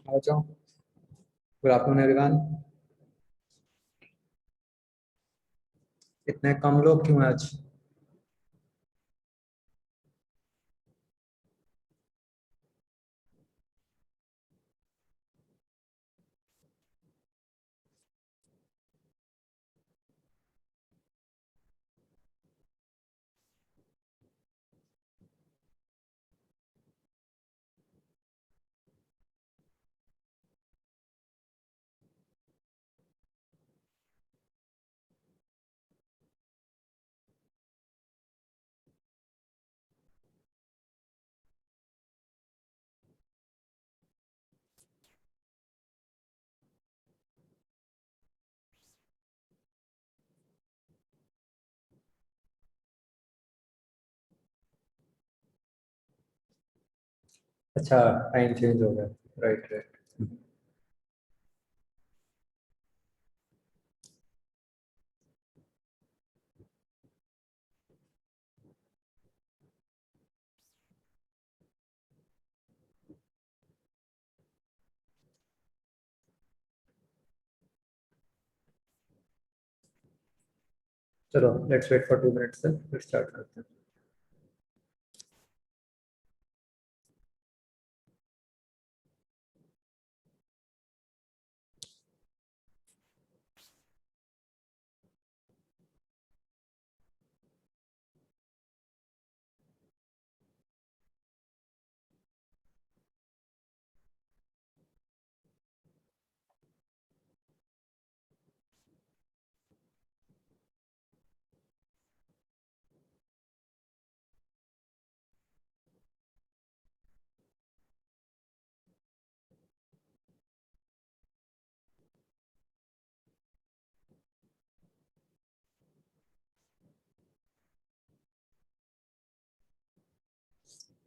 आ जाओ। Good afternoon everyone. इतने कम लोग क्यों हैं आज? अच्छा, टाइम चेंज हो गया। Right right. चलो लेट्स वेट फॉर 2 मिनट्स फिर स्टार्ट करते हैं।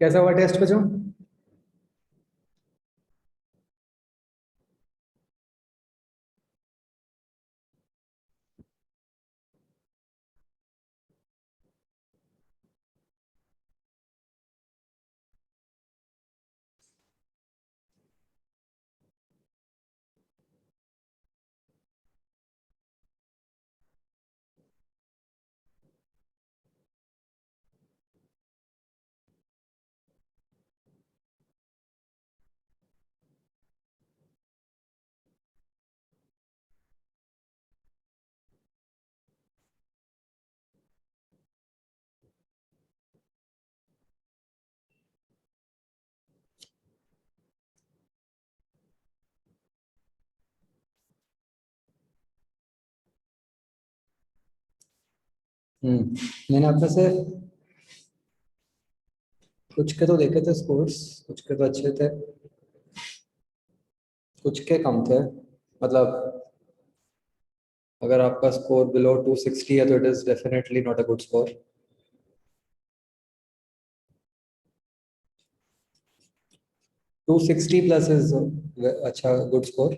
कैसा हुआ टेस्ट बच्चों? मैंने आपने से कुछ के तो देखे थे स्कोर्स। कुछ के तो अच्छे थे, कुछ के कम थे। मतलब अगर आपका स्कोर बिलो 260 है तो it is definitely not a good score. 260 plus is अच्छा गुड स्कोर।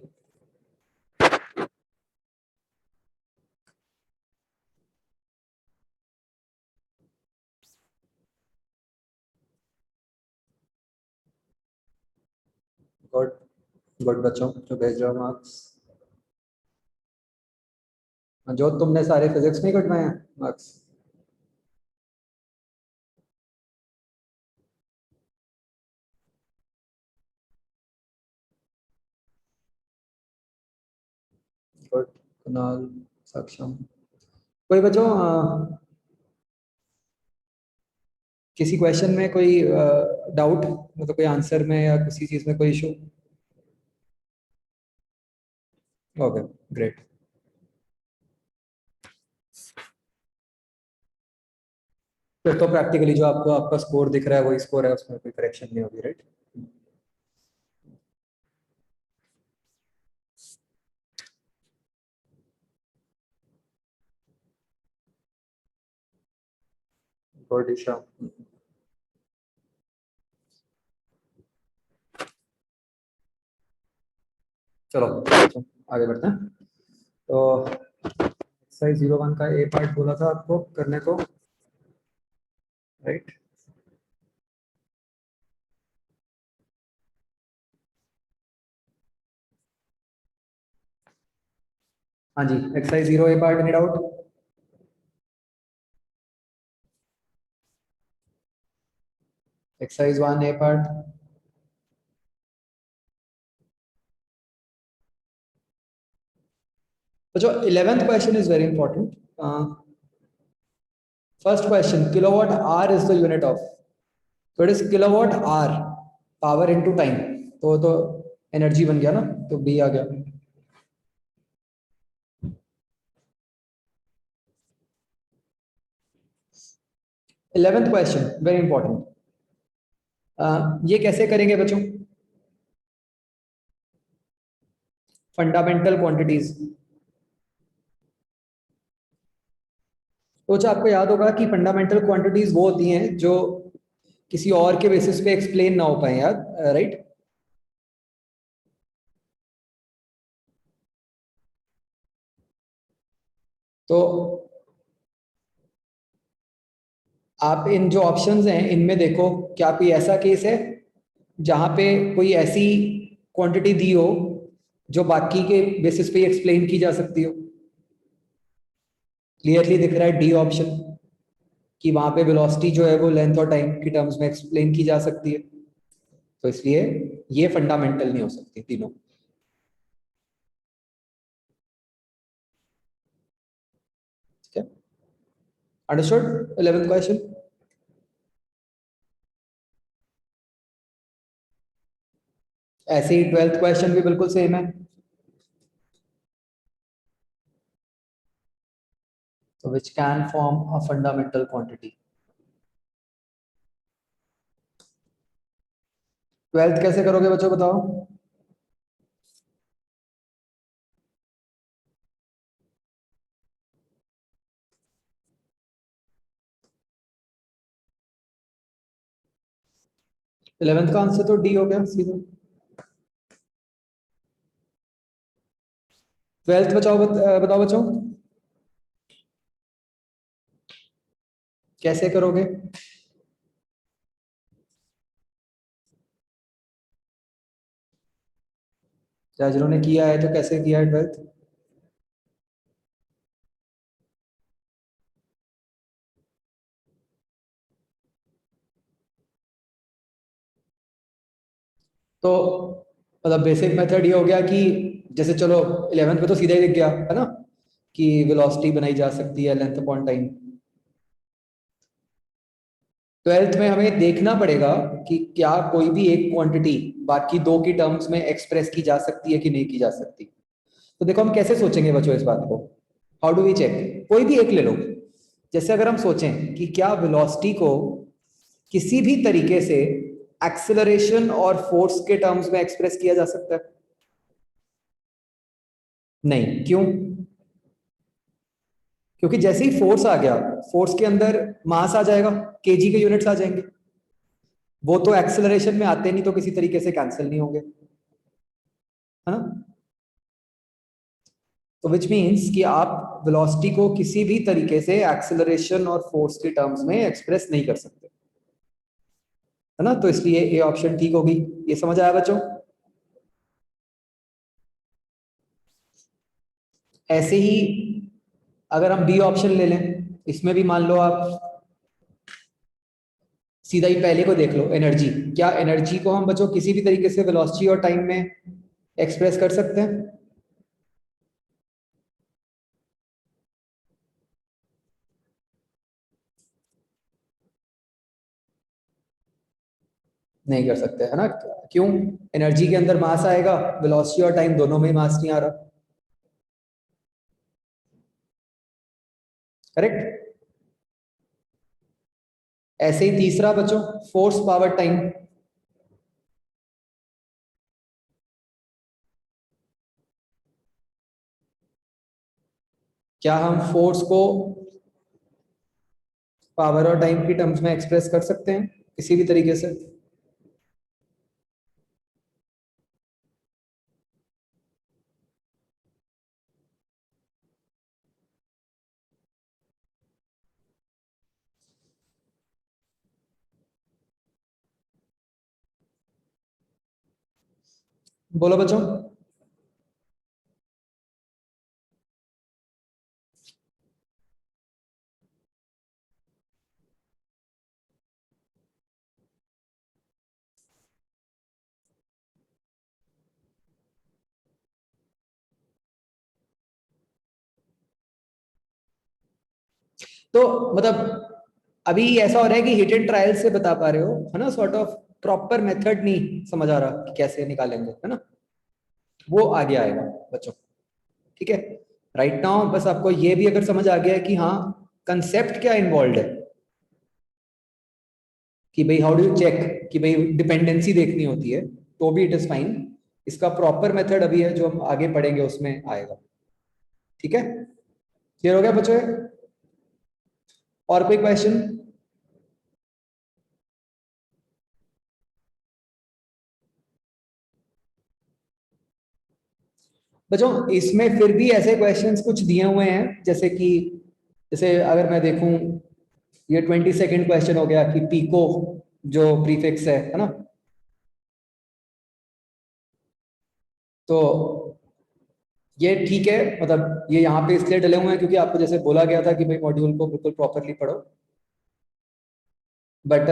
गुड। गुड बच्चों जो भेज रहे हो मार्क्स। जो तुमने सारे फिजिक्स नहीं कटवाए हैं मार्क्स? गुड। कुणाल, सक्षम। कोई बच्चों किसी क्वेश्चन में कोई डाउट, मतलब कोई आंसर में या किसी चीज में कोई इशू? Okay, great. फिर तो प्रैक्टिकली जो आपको आपका स्कोर दिख रहा है वही स्कोर है, उसमें कोई करेक्शन नहीं होगी, राइट? गुड ईशा। चलो आगे बढ़ते हैं। तो एक्सरसाइज 01 का ए पार्ट बोला था आपको करने को, राइट? हाँ जी, exercise 0 A part, any doubt? Exercise 1 A part. तो जो 11th question is very important. First question, kilowatt hour is the unit of, तो it is kilowatt hour, power into time, तो एनर्जी बन गया ना, तो बी आ गया। 11th question very important. ये कैसे करेंगे बच्चों? Fundamental quantities. तो जो आपको याद होगा कि फंडामेंटल क्वांटिटीज वो होती हैं जो किसी और के बेसिस पे एक्सप्लेन ना हो पाए, याद, राइट? तो आप इन जो ऑप्शंस हैं इनमें देखो, क्या कोई ऐसा केस है जहां पे कोई ऐसी क्वांटिटी दी हो जो बाकी के बेसिस पे एक्सप्लेन की जा सकती हो? क्लियरली दिख रहा है डी ऑप्शन, कि वहां पे वेलोसिटी जो है वो लेंथ और टाइम की टर्म्स में एक्सप्लेन की जा सकती है, तो इसलिए ये फंडामेंटल नहीं हो सकती तीनों। ठीक है, अंडरस्टूड 11th क्वेश्चन? ऐसे ही 12th क्वेश्चन भी बिल्कुल सेम है। तो which can form a fundamental quantity. 12th कैसे करोगे बच्चों, बताओ? 11th का आंसर तो डी हो गया सीधा। 12th बताओ बच्चों, कैसे करोगे? या जिन्होंने किया है तो कैसे किया है 12th? तो मतलब बेसिक मेथड ये हो गया कि जैसे चलो 11th में तो सीधा ही दिख गया है ना, कि वेलोसिटी बनाई जा सकती है लेंथ अपॉन टाइम। 12th में हमें देखना पड़ेगा कि क्या कोई भी एक क्वांटिटी बाकी दो की टर्म्स में एक्सप्रेस की जा सकती है कि नहीं की जा सकती। तो देखो हम कैसे सोचेंगे बच्चों इस बात को, हाउ डू वी चेक? कोई भी एक ले लो। जैसे अगर हम सोचें कि क्या वेलोसिटी को किसी भी तरीके से एक्सेलरेशन और फोर्स के टर्म्स में एक्सप्रेस किया जा सकता है? नहीं, क्यों? क्योंकि जैसे ही फोर्स आ गया, फोर्स के अंदर मास आ जाएगा, केजी के यूनिट्स आ जाएंगे, वो तो एक्सेलरेशन में आते नहीं, तो किसी तरीके से कैंसिल नहीं होंगे, है ना? तो विच मीन्स कि आप वेलोसिटी को किसी भी तरीके से एक्सेलरेशन और फोर्स के टर्म्स में एक्सप्रेस नहीं कर सकते, है ना? तो इसलिए ए ऑप्शन ठीक होगी। ये समझ आया बच्चों? ऐसे ही अगर हम बी ऑप्शन ले लें, इसमें भी मान लो आप सीधा ही पहले को देख लो, एनर्जी। क्या एनर्जी को हम बच्चों किसी भी तरीके से वेलोसिटी और टाइम में एक्सप्रेस कर सकते हैं? नहीं कर सकते, है ना? क्यों? एनर्जी के अंदर मास आएगा, वेलोसिटी और टाइम दोनों में मास नहीं आ रहा। करेक्ट। ऐसे ही तीसरा बच्चों, फोर्स पावर टाइम। क्या हम फोर्स को पावर और टाइम की टर्म्स में एक्सप्रेस कर सकते हैं किसी भी तरीके से? बोलो बच्चों। तो मतलब अभी ऐसा हो रहा है कि हिट एंड ट्रायल से बता पा रहे हो, है ना, सॉर्ट ऑफ प्रॉपर मेथड नहीं समझ आ रहा कि कैसे निकालेंगे, है ना, वो आगे आएगा बच्चों। ठीक है, राइट नाउ बस आपको ये भी अगर समझ आ गया है कि हाँ कंसेप्ट क्या इन्वॉल्व है, कि भाई हाउ डू यू चेक कि भाई डिपेंडेंसी देखनी होती है, तो भी इट इज फाइन। इसका प्रॉपर मेथड अभी है जो हम आगे पढ़ेंगे उसमें आएगा। ठीक है, क्लियर हो गया बच्चों? और कोई क्वेश्चन? बच्चों इसमें फिर भी ऐसे क्वेश्चंस कुछ दिए हुए हैं, जैसे कि जैसे अगर मैं देखूं, ये 22nd क्वेश्चन हो गया कि पीको जो प्रीफिक्स है ना, तो ये ठीक है, मतलब ये यहाँ पे इसलिए डले हुए हैं क्योंकि आपको जैसे बोला गया था कि भाई मॉड्यूल को बिल्कुल प्रॉपरली पढ़ो, बट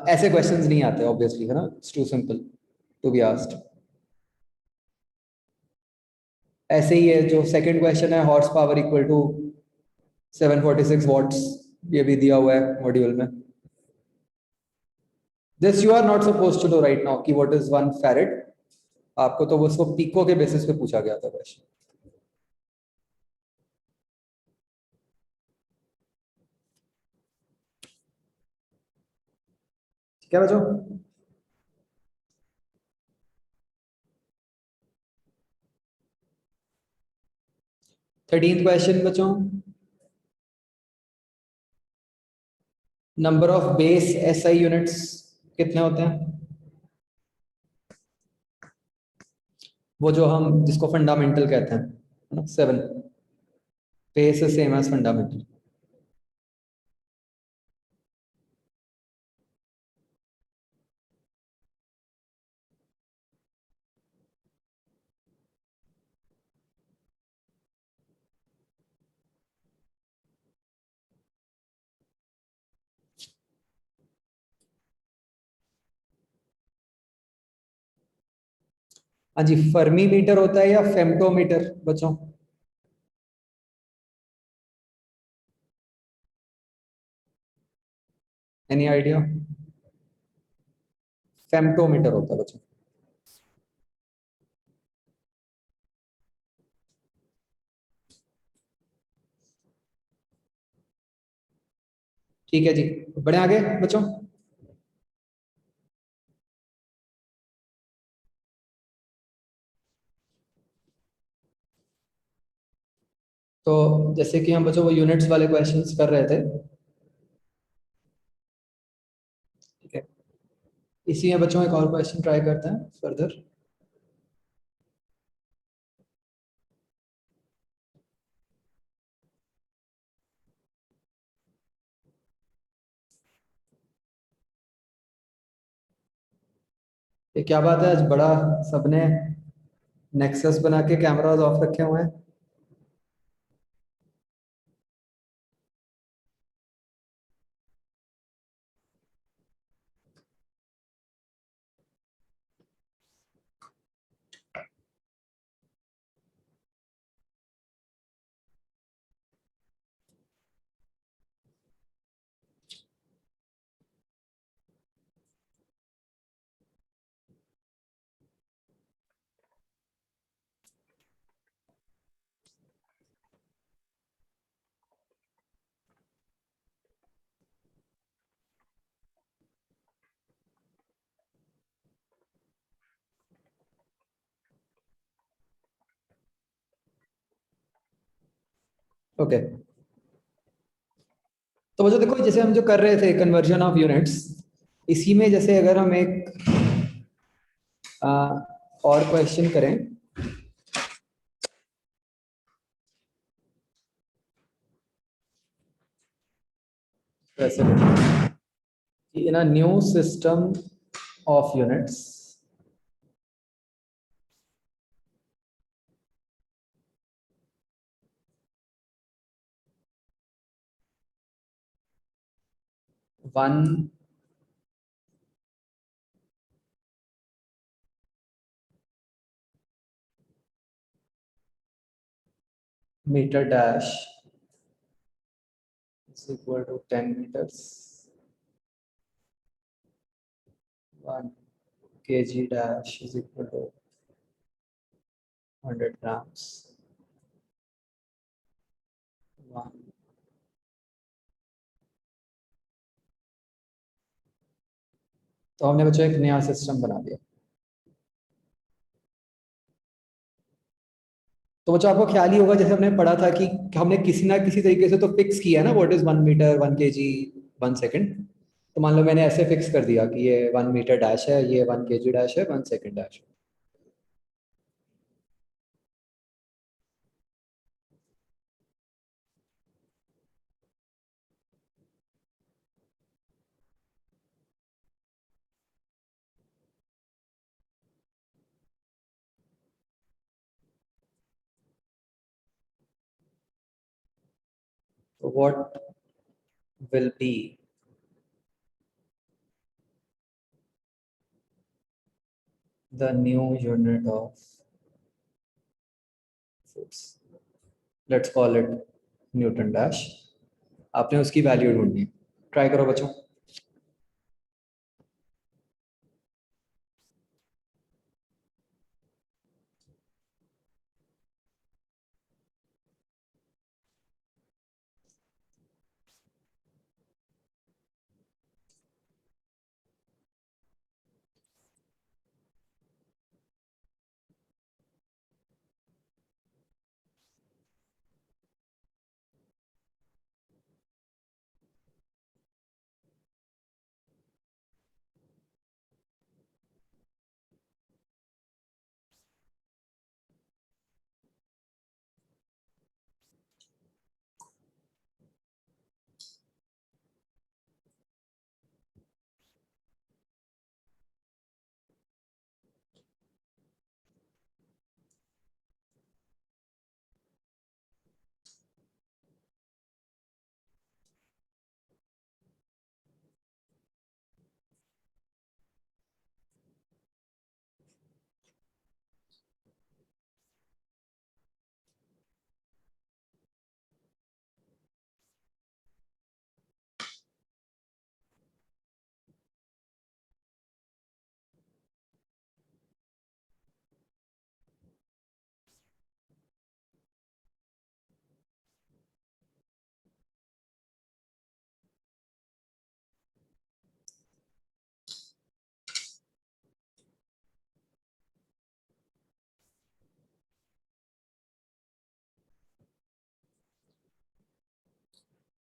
ऐसे क्वेश्चंस नहीं आते ऑब्वियसली, है ना, it's too simple to be asked. ऐसे ही है जो सेकंड क्वेश्चन है, horse power equal to 746 watts, ये भी दिया हुआ है मॉड्यूल में। This you are not suppose to know right now कि व्हाट इज 1 फैरेड, आपको तो उसको पीको के बेसिस पे पूछा गया था क्वेश्चन। ठीक है बच्चों? 13th क्वेश्चन बच्चों, number of base SI units कितने होते हैं? वो जो हम जिसको फंडामेंटल कहते हैं, है ना, 7। Base is same as fundamental. हाँ जी, फर्मी मीटर होता है या फेम्टोमीटर बच्चों? Any idea? फेम्टोमीटर होता है बच्चों। ठीक है जी, बढ़े आगे बच्चों। तो जैसे कि हम बच्चों वो यूनिट्स वाले क्वेश्चंस कर रहे थे, ठीक है, इसी में बच्चों एक और क्वेश्चन ट्राई करते हैं फर्दर। ये क्या बात है, आज बड़ा सबने नेक्सस बना के कैमरास ऑफ रखे हुए हैं। ओके, तो बच्चों देखो जैसे हम जो कर रहे थे कन्वर्जन ऑफ यूनिट्स, इसी में जैसे अगर हम एक आ, और क्वेश्चन करें, वैसे in a new system of units, one metre dash is equal to 10 meters. 1 kg dash is equal to 100 grams. 1 तो हमने बच्चों एक नया सिस्टम बना दिया। तो बच्चों आपको ख्याल ही होगा जैसे हमने पढ़ा था कि हमने किसी ना किसी तरीके से तो फिक्स किया ना what is 1 metre 1 kg 1 second. तो मान लो मैंने ऐसे फिक्स कर दिया कि ये 1 मीटर डैश है, ये 1 kg डैश है, 1 सेकंड डैश। तो what will be the new unit of force? Let's call it Newton dash. आपने उसकी वैल्यू ढूंढनी है। ट्राई करो बच्चों।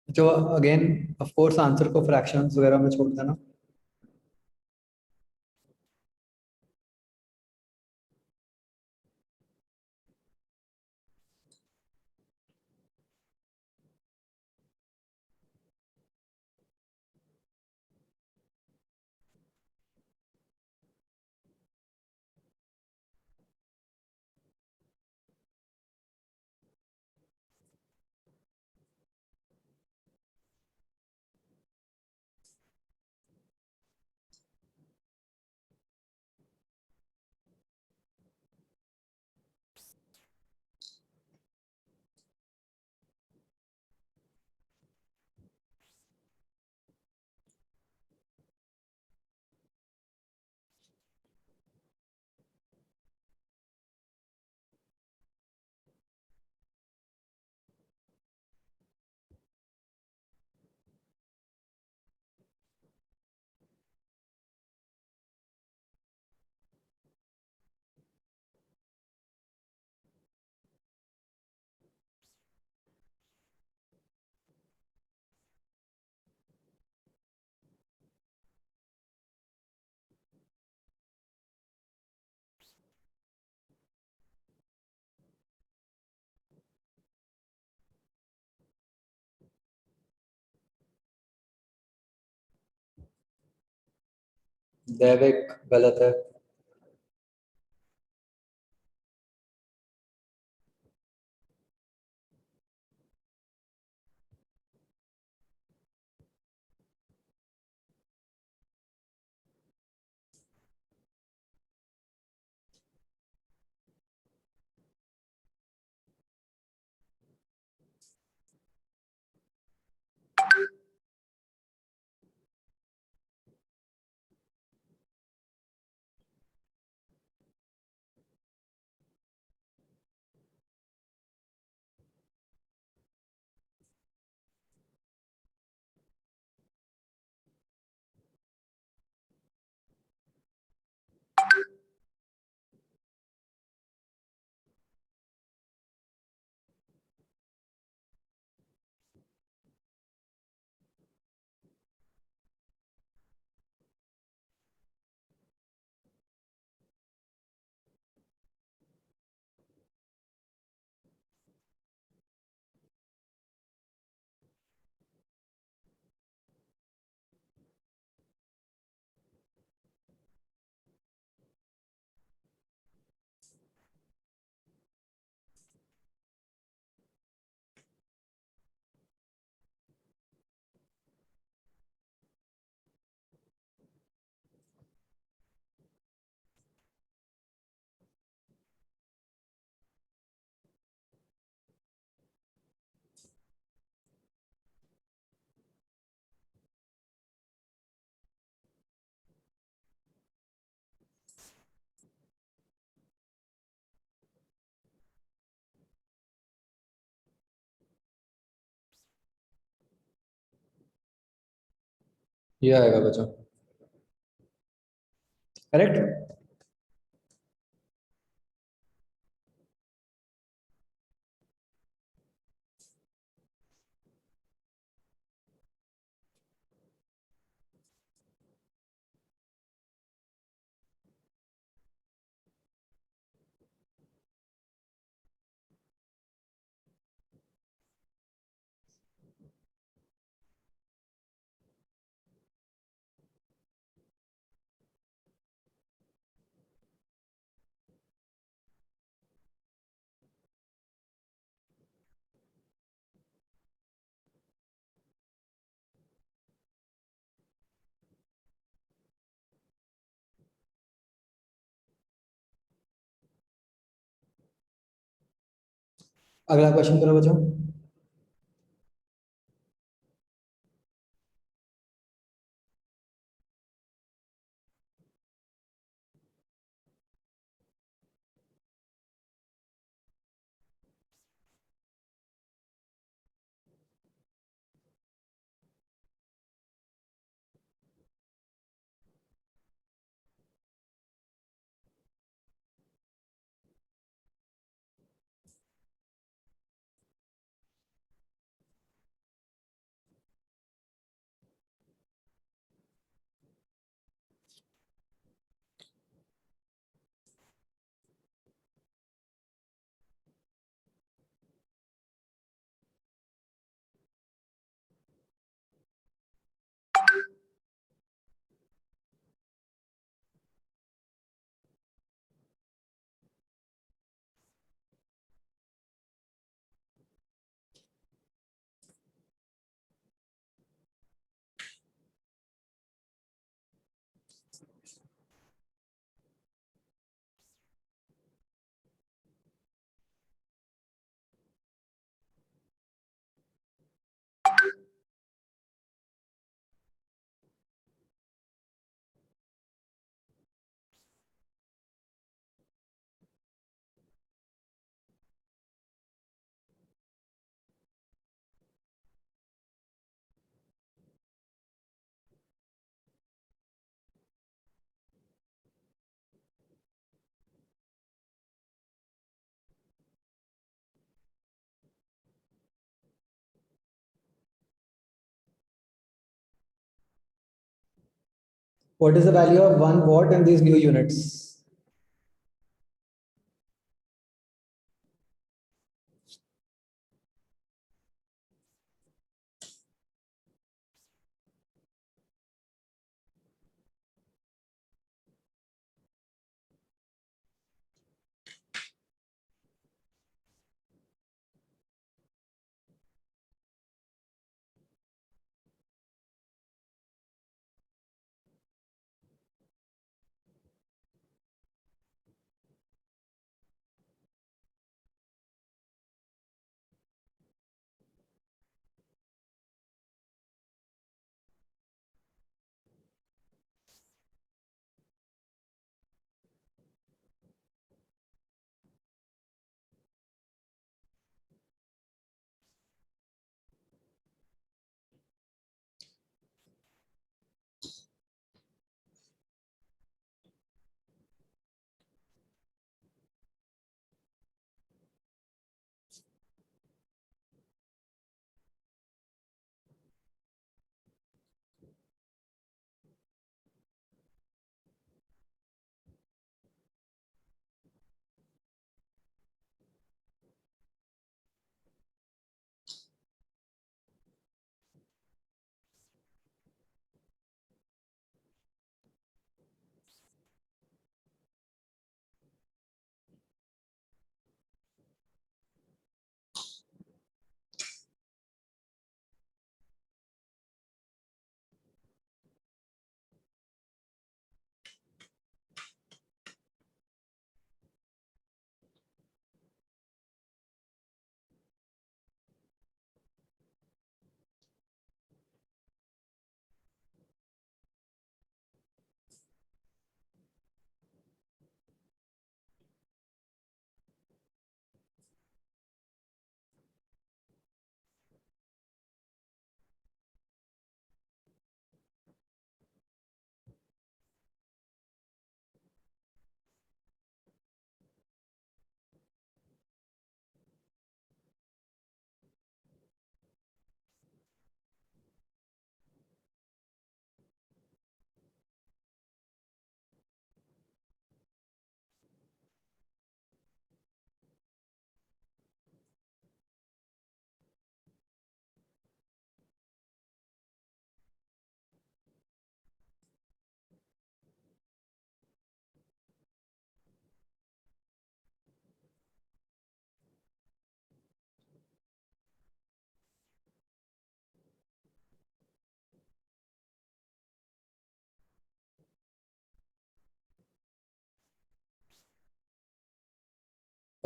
जो अगेन ऑफ कोर्स आंसर को फ्रैक्शंस वगैरह में छोड़ देना। दैविक गलत है। ये आएगा बच्चों। करेक्ट। अगला क्वेश्चन करो बच्चों। What is the value of 1 watt in these new units?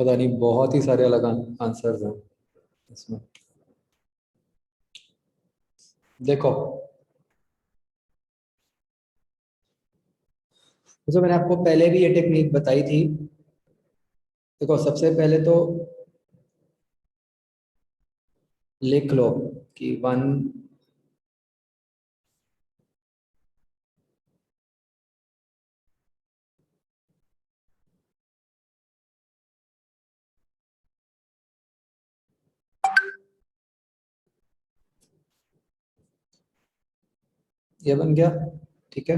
पता नहीं, बहुत ही सारे अलग आंसर्स हैं इसमें। देखो, जो मैंने आपको पहले भी ये टेक्निक बताई थी। देखो, सबसे पहले तो लिख लो कि 1 ये बन गया, ठीक है।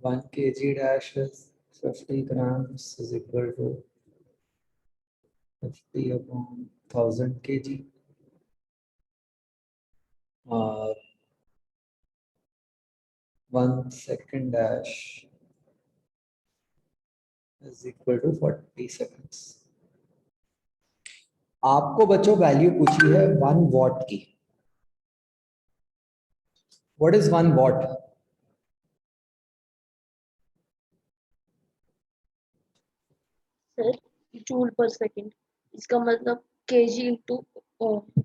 1 kg dash is 50 grams is equal to 50 upon 1000 kg, और 1 second dash is equal to 40 seconds। आपको बच्चों वैल्यू पूछी है 1 वॉट की। What is 1 watt? Sir joule per second, इसका मतलब kg into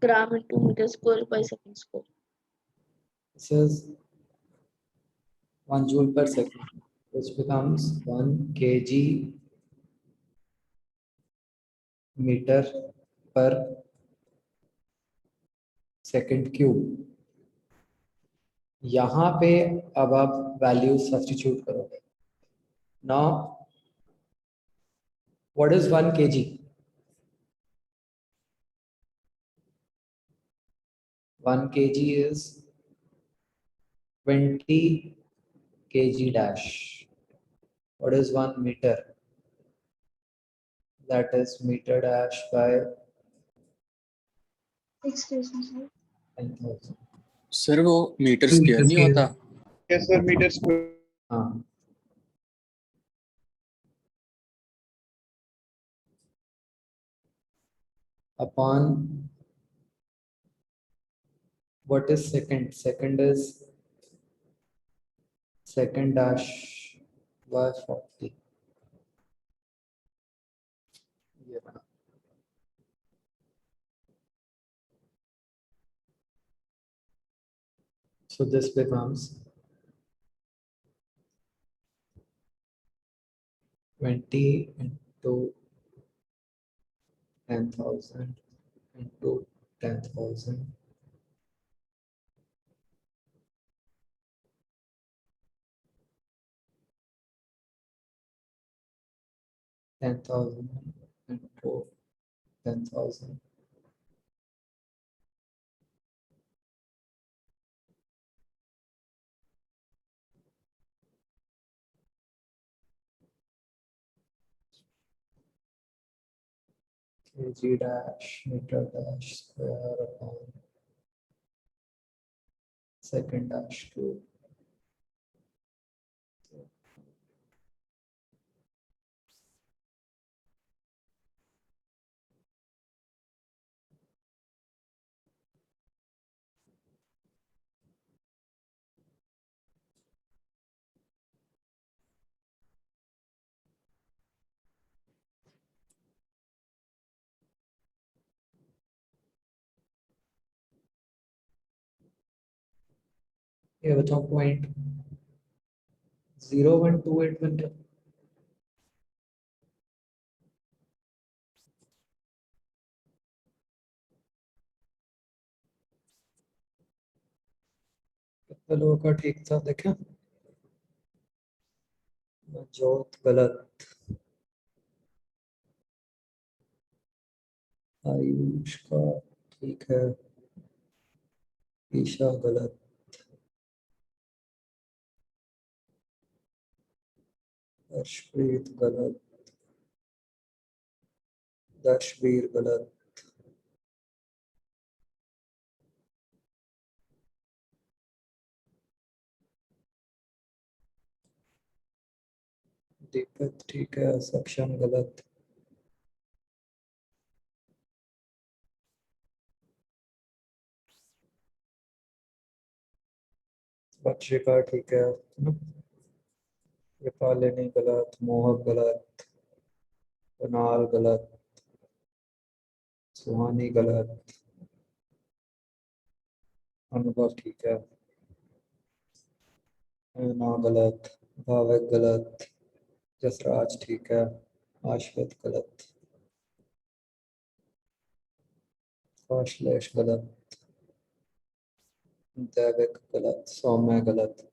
gram into metre square by second square. This is 1 joule per second, which becomes 1 kg meter per second cube। यहाँ पे अब आप वैल्यू सब्स्टिट्यूट करोगे। Now what is 1 kg? 1 kg is 20 kg dash। What is 1 meter? That is meter dash by 10,000। Sir वो metre square नहीं होता? Yes sir, metre square. हाँ, upon what is second? Second is second dash by 40। ये बना। So this becomes 20 into 10,000 into 10,000 10,000 into 10,000 kg dash meter dash square upon second dash cube। ये बताओ 0.0128 बन गया। कितने लोगों का ठीक था देखें? जोत गलत, आयुष का ठीक है, ईशा गलत, अर्शप्रीत गलत, दर्शवीर गलत, दीपक ठीक है, सक्षम गलत, पक्षिका ठीक है ना? कृपालिनी गलत, मोहक गलत, कुणाल गलत, सुहानी गलत, अनुभव ठीक है, ना गलत, भावक गलत, जसराज ठीक है, आश्वत गलत, कौशलेश गलत, दैविक गलत, सौम्य गलत।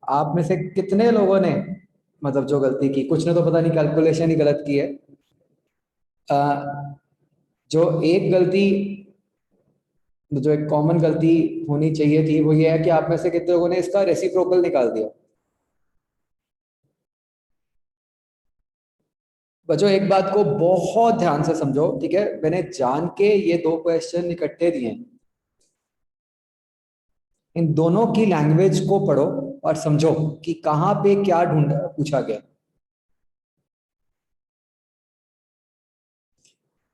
आप में से कितने लोगों ने मतलब जो गलती की, कुछ ने तो पता नहीं कैलकुलेशन ही गलत की है। जो एक गलती, जो एक कॉमन गलती होनी चाहिए थी वो ये है कि आप में से कितने लोगों ने इसका रेसिप्रोकल निकाल दिया। बच्चों एक बात को बहुत ध्यान से समझो, ठीक है? मैंने जान के ये दो क्वेश्चन इकट्ठे दिए हैं। इन दोनों की लैंग्वेज को पढ़ो और समझो कि कहां पे क्या ढूंढ पूछा गया।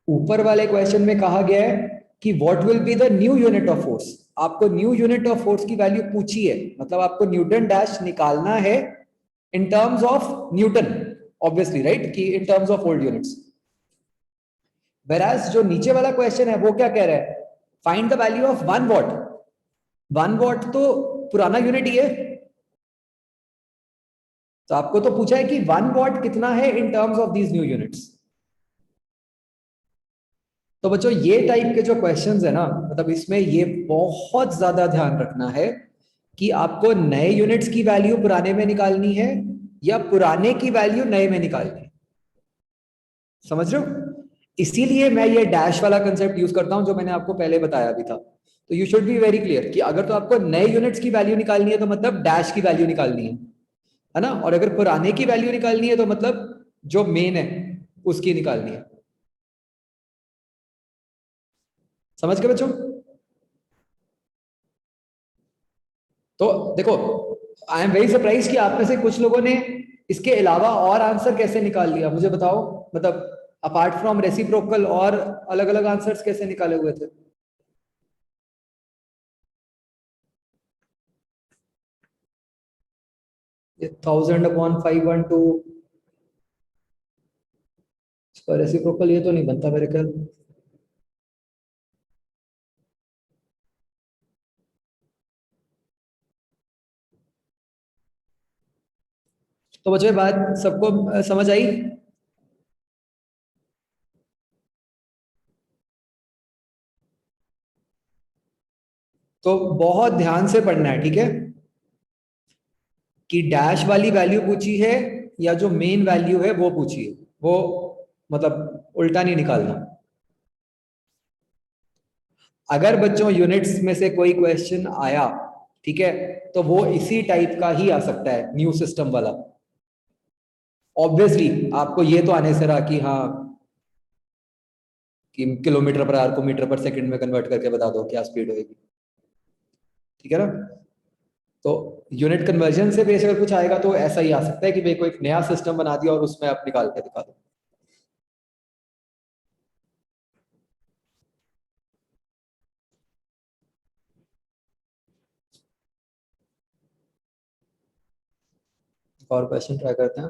ऊपर वाले क्वेश्चन में कहा गया है कि what will be the new unit of force. आपको न्यू यूनिट ऑफ फोर्स की वैल्यू पूछी है, मतलब आपको न्यूटन डैश निकालना है in terms of newton, obviously right, कि in terms of old units. Whereas जो नीचे वाला क्वेश्चन है वो क्या कह रहा है? Find the value of 1 what. 1 what तो पुराना यूनिट ही है, तो आपको तो पूछा है कि 1 वॉट कितना है in terms of these new units. तो बच्चों ये टाइप के जो क्वेश्चंस है ना, मतलब इसमें ये बहुत ज्यादा ध्यान रखना है कि आपको नए यूनिट्स की वैल्यू पुराने में निकालनी है या पुराने की वैल्यू नए में निकालनी है। समझ रहे हो? इसीलिए मैं ये डैश वाला कंसेप्ट यूज करता हूं जो मैंने आपको पहले बताया भी था। तो you should be very clear कि अगर तो आपको नए यूनिट्स की वैल्यू निकालनी है तो मतलब डैश की वैल्यू निकालनी है ना? और अगर पुराने की वैल्यू निकालनी है तो मतलब जो मेन है उसकी निकालनी है। समझ गए बच्चों? तो देखो, आई एम वेरी सरप्राइज कि आप में से कुछ लोगों ने इसके अलावा और आंसर कैसे निकाल लिया, मुझे बताओ। मतलब अपार्ट फ्रॉम रेसिप्रोकल और अलग अलग आंसर्स कैसे निकाले हुए थे? ये 1000/512 इसका रेसिप्रोकल ये तो नहीं बनता मेरे ख्याल। तो बच्चों ये बात सबको समझ आई? तो बहुत ध्यान से पढ़ना है, ठीक है? कि डैश वाली वैल्यू पूछी है या जो मेन वैल्यू है वो पूछी है, वो मतलब उल्टा नहीं निकालना। अगर बच्चों यूनिट्स में से कोई क्वेश्चन आया, ठीक है, तो वो इसी टाइप का ही आ सकता है, न्यू सिस्टम वाला। ऑब्वियसली आपको ये तो आने से रहा कि हाँ, कि किलोमीटर पर आवर को मीटर पर सेकंड में कन्वर्ट करके बता दो क्या स्पीड होगी, ठीक है ना? तो यूनिट कन्वर्जन से बेस अगर कुछ आएगा तो ऐसा ही आ सकता है कि भाई कोई एक नया सिस्टम बना दिया और उसमें आप निकाल के दिखा दो। और क्वेश्चन ट्राई करते हैं।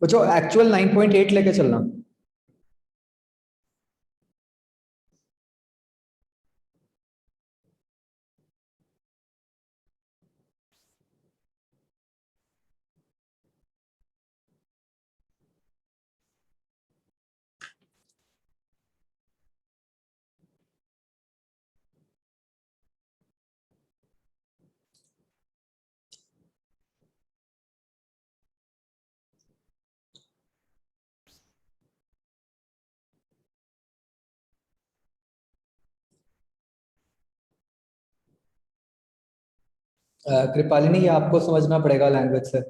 बच्चों एक्चुअल 9.8 लेके चलना। कृपालिनी, ये आपको समझना पड़ेगा लैंग्वेज से।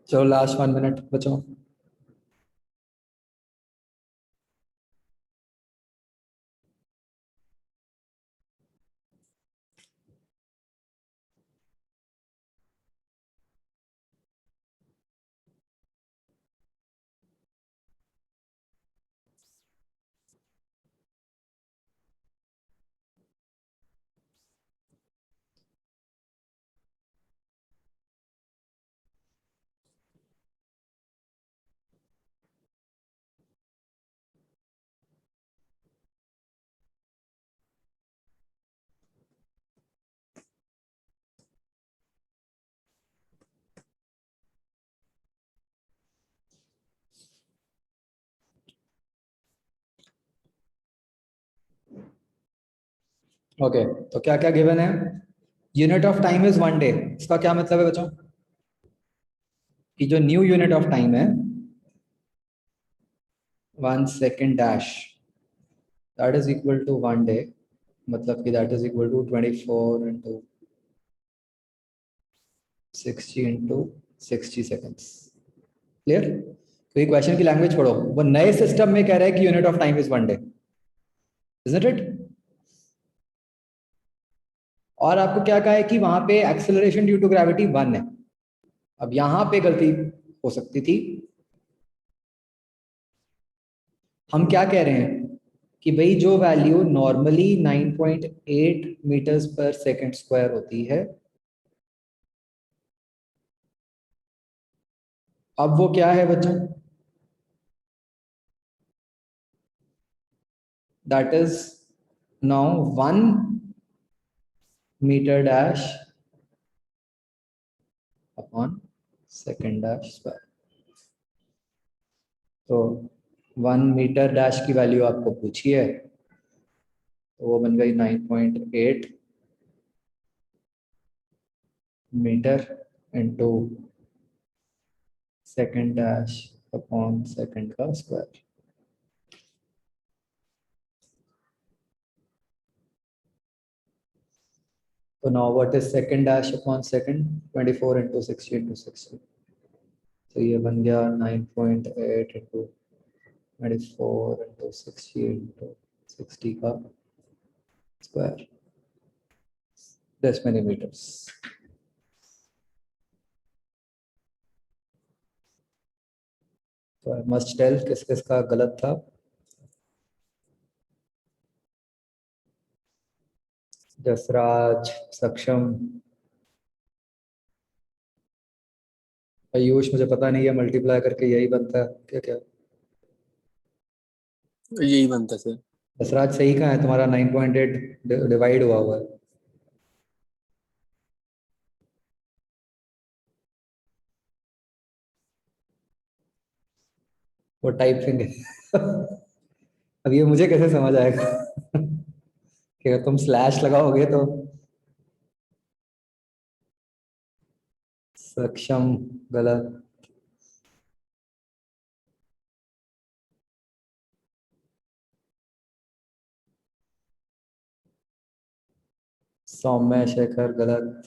चलो लास्ट 1 मिनट बच्चों। ओके, तो क्या क्या गिवन है? Unit of time is 1 day. इसका क्या मतलब है बच्चों? कि जो न्यू यूनिट ऑफ टाइम है 1 second dash, that is equal to 1 day. मतलब कि that is equal to 24 into 60 into 60 seconds. Clear? तो ये क्वेश्चन की लैंग्वेज छोड़ो, वो नए सिस्टम में कह रहा है कि unit of time is 1 day, isn't it? और आपको क्या कहा है कि वहां पे एक्सेलरेशन ड्यू टू ग्रेविटी 1 है। अब यहां पे गलती हो सकती थी। हम क्या कह रहे हैं कि भाई जो वैल्यू नॉर्मली 9.8 मीटर्स पर सेकंड स्क्वायर होती है, अब वो क्या है बच्चों? That is now 1 meter dash upon second dash square। तो 1 मीटर डैश की वैल्यू आपको पूछी है, तो वो बन गई 9.8 metre into second dash upon second का स्क्वायर। तो now what is second dash upon second? 24 into 60 into 60। तो ये बन गया 9.8 into 24 into 60 into 60 का स्क्वायर, this many meters। तो I must tell किस किस का गलत था। जसराज, सक्षम, आयुष मुझे पता नहीं है, मल्टीप्लाई करके यही बनता है क्या? क्या यही बनता सर। जसराज सही कहाँ है? तुम्हारा 9.8 डिवाइड हुआ है। वो टाइप फिंगर अब ये मुझे कैसे समझ आएगा कि अगर तुम स्लैश लगाओगे तो सक्षम गलत, सौम्य शेखर गलत,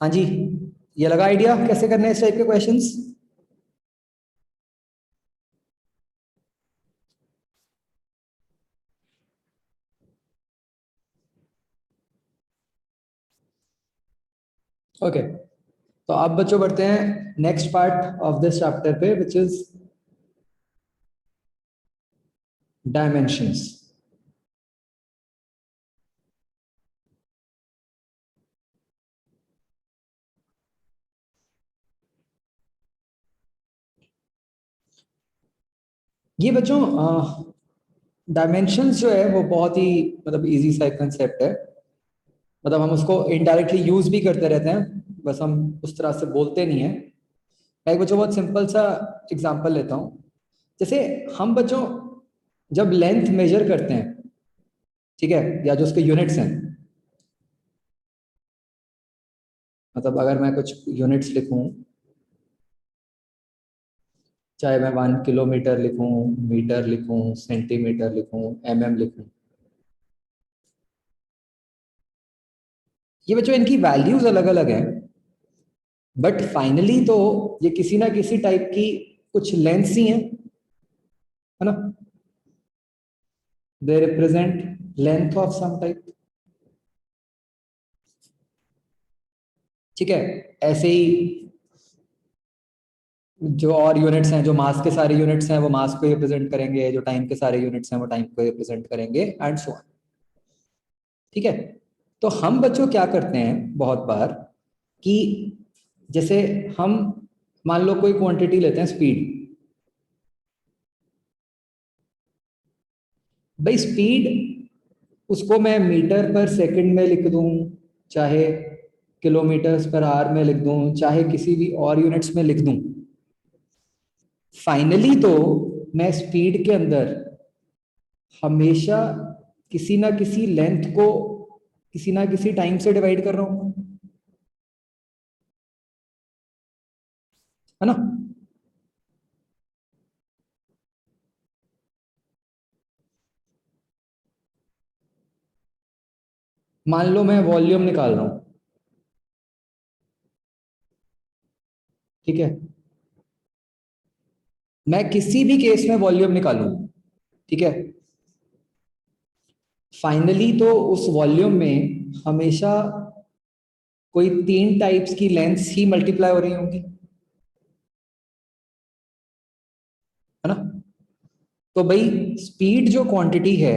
हाँ जी, ये लगा आइडिया कैसे करने हैं इस टाइप के क्वेश्चंस? ओके, तो अब बच्चों बढ़ते हैं next part of this chapter पे, विच इज डायमेंशंस। ये बच्चों डायमेंशंस जो है वो बहुत ही मतलब इजी सा कंसेप्ट है, मतलब हम उसको इनडायरेक्टली यूज भी करते रहते हैं, बस हम उस तरह से बोलते नहीं है। मैं एक बच्चों बहुत सिंपल सा एग्जांपल लेता हूँ। जैसे हम बच्चों जब लेंथ मेजर करते हैं, ठीक है, या जो उसके यूनिट्स हैं, मतलब अगर मैं कुछ यूनिट्स लिखूं, चाहे मैं 1 किलोमीटर लिखूं, मीटर लिखूं, सेंटीमीटर लिखूं, mm लिखूं, ये बच्चों इनकी वैल्यूज अलग अलग हैं, बट फाइनली तो ये किसी ना किसी टाइप की कुछ लेंथ्स ही हैं, है ना? They represent length of some type, ठीक है। ऐसे ही जो और यूनिट्स हैं, जो मास के सारे यूनिट्स हैं वो मास को रिप्रेजेंट करेंगे, जो टाइम के सारे यूनिट्स हैं वो टाइम को रिप्रेजेंट करेंगे, एंड सो ऑन, ठीक है। तो हम बच्चों क्या करते हैं बहुत बार कि जैसे हम मान लो कोई क्वांटिटी लेते हैं, स्पीड। भाई स्पीड उसको मैं मीटर पर सेकंड में लिख दूं, चाहे किलोमीटर्स पर आवर में लिख दूं, चाहे किसी भी और यूनिट्स में लिख दूं, फाइनली तो मैं स्पीड के अंदर हमेशा किसी ना किसी लेंथ को किसी ना किसी टाइम से डिवाइड कर रहा हूं, है ना? मान लो मैं वॉल्यूम निकाल रहा हूं, ठीक है, मैं किसी भी केस में वॉल्यूम निकालूं, ठीक है, फाइनली तो उस वॉल्यूम में हमेशा कोई 3 टाइप्स की लेंथ्स ही मल्टीप्लाई हो रही होंगी, है ना? तो भाई स्पीड जो क्वांटिटी है,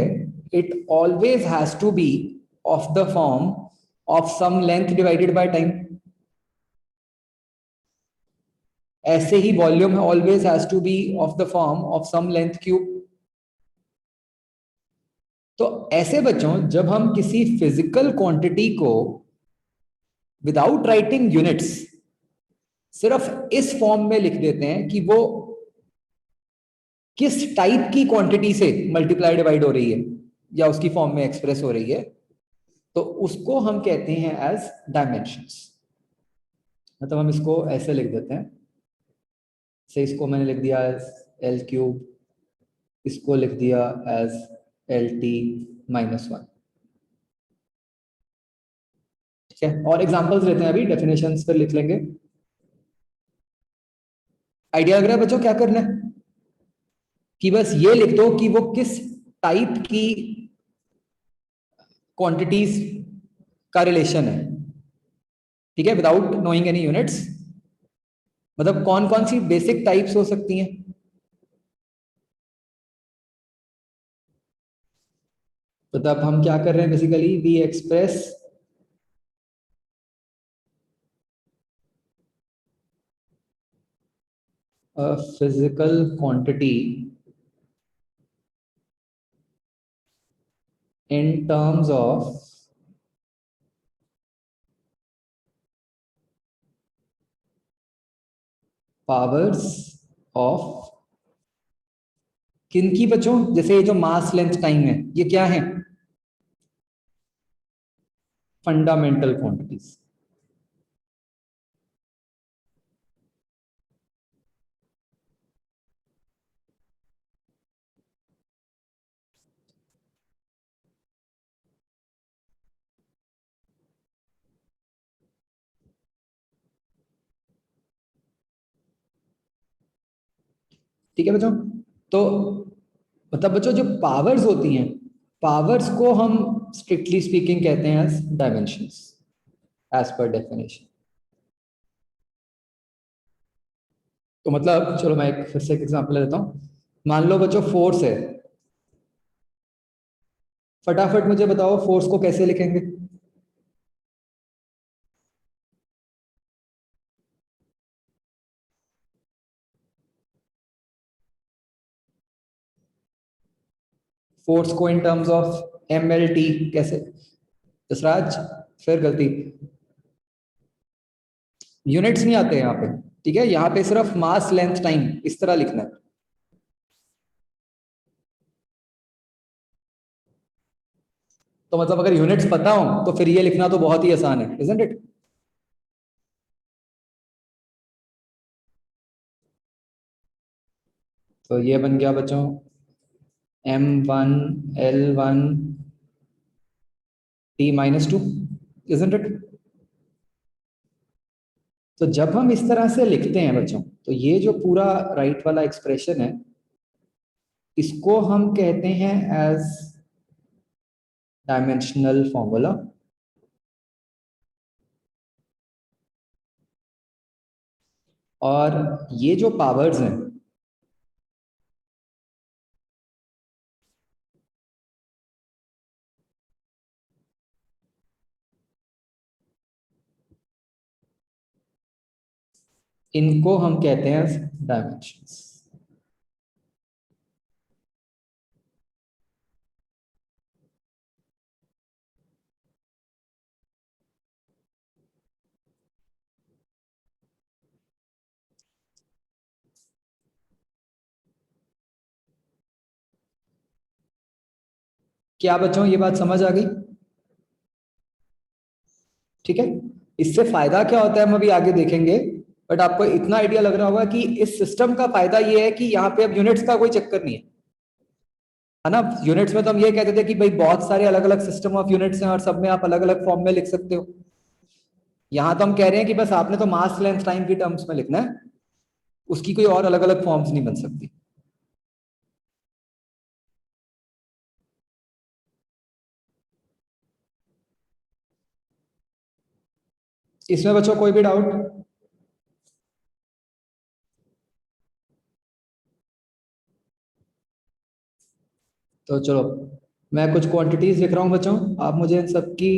it always has to be of the form of some length divided by time, ऐसे ही volume always has to be of the form of some length cube. तो ऐसे बच्चों जब हम किसी फिजिकल क्वांटिटी को विदाउट राइटिंग यूनिट्स सिर्फ इस फॉर्म में लिख देते हैं कि वो किस टाइप की क्वांटिटी से मल्टीप्लाई डिवाइड हो रही है या उसकी फॉर्म में एक्सप्रेस हो रही है, तो उसको हम कहते हैं एज डायमेंशंस। मतलब हम इसको ऐसे लिख देते हैं, से इसको मैंने लिख दिया एज एल क्यूब, इसको लिख दिया एज एल टी -1। ठीक है, और एग्जांपल्स लेते हैं, अभी डेफिनेशंस पर लिख लेंगे। आइडिया लग रहा है बच्चों क्या करना है कि बस ये लिख दो कि वो किस टाइप की क्वांटिटीज का रिलेशन है। ठीक है, विदाउट नोइंग एनी यूनिट्स, मतलब कौन कौन सी बेसिक टाइप्स हो सकती हैं। तो तब हम क्या कर रहे हैं, basically we express a physical quantity in terms of powers of किनकी बच्चों, जैसे ये जो मास लेंथ टाइम है ये क्या है, फंडामेंटल क्वांटिटीज। ठीक है बच्चों, तो मतलब बच्चों जो पावर्स होती हैं, पावर्स को हम स्ट्रिक्टली स्पीकिंग कहते हैं as dimensions as per definition. तो मतलब चलो मैं एक फिर से एक एग्जांपल लेता हूं। मान लो बच्चों फोर्स है, फटाफट मुझे बताओ फोर्स को कैसे लिखेंगे। फोर्स को in terms of M L T कैसे, जसराज फिर गलती, यूनिट्स नहीं आते यहाँ पे। ठीक है, यहाँ पे सिर्फ मास लेंथ टाइम इस तरह लिखना है। तो मतलब अगर यूनिट्स पता हो तो फिर ये लिखना तो बहुत ही आसान है, इजंट इट। तो ये बन गया बच्चों m1 l1 t-2, isn't it. तो जब हम इस तरह से लिखते हैं बच्चों, तो ये जो पूरा राइट वाला एक्सप्रेशन है इसको हम कहते हैं एज डायमेंशनल फॉर्मूला। और ये जो पावर्स हैं इनको हम कहते हैं डायमेंशंस। क्या बच्चों ये बात समझ आ गई? ठीक है, इससे फायदा क्या होता है हम अभी आगे देखेंगे, बट आपको इतना आइडिया लग रहा होगा कि इस सिस्टम का फायदा ये है कि यहाँ पे अब यूनिट्स का कोई चक्कर नहीं है ना। यूनिट्स में तो हम ये कहते थे कि भाई बहुत सारे अलग अलग सिस्टम ऑफ यूनिट्स हैं और सब में आप अलग अलग फॉर्म में लिख सकते हो। यहाँ तो हम कह रहे हैं कि बस आपने तो मास लेंथ टाइम की टर्म्स में लिखना है, उसकी कोई और अलग अलग फॉर्म्स नहीं बन सकती। इसमें बच्चों कोई भी डाउट? तो चलो मैं कुछ क्वांटिटीज लिख रहा हूं बच्चों, आप मुझे इन सबकी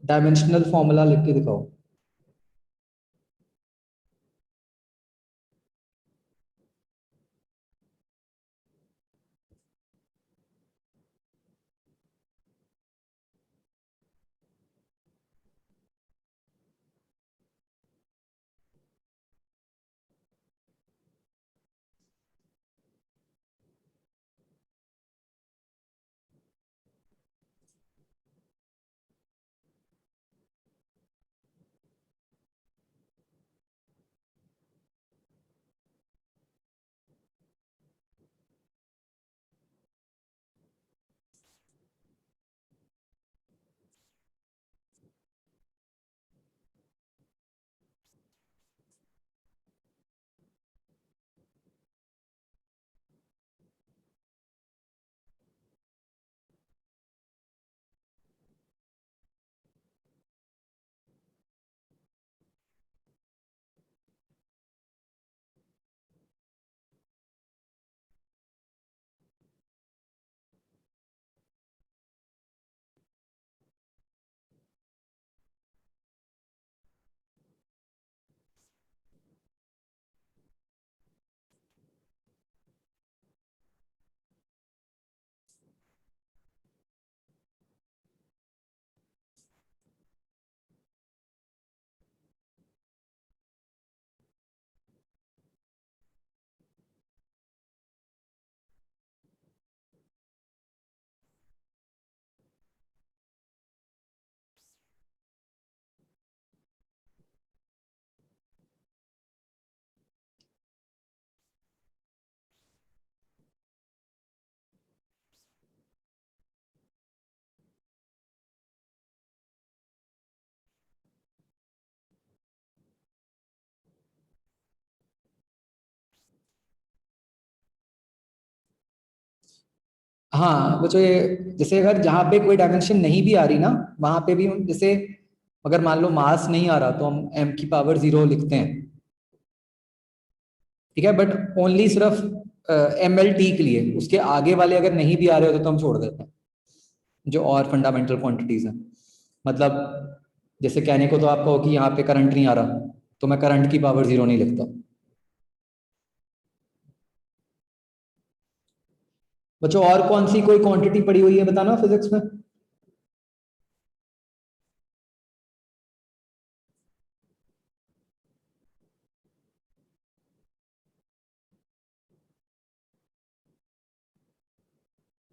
डायमेंशनल फॉर्मूला लिख के दिखाओ। हाँ वो जो ये जैसे अगर जहाँ पे कोई डायमेंशन नहीं भी आ रही ना वहां पे भी हम जैसे अगर मान लो मास नहीं आ रहा तो हम m⁻0 लिखते हैं, ठीक है, बट ओनली सिर्फ ml_t के लिए, उसके आगे वाले अगर नहीं भी आ रहे होते तो हम छोड़ देते हैं जो और फंडामेंटल क्वांटिटीज हैं। मतलब जैसे कहने को तो आप कहो कि यहाँ पे करंट नहीं आ रहा तो मैं करंट की पावर 0 नहीं लिखता। बच्चों और कौन सी कोई क्वांटिटी पड़ी हुई है बताना फिजिक्स में?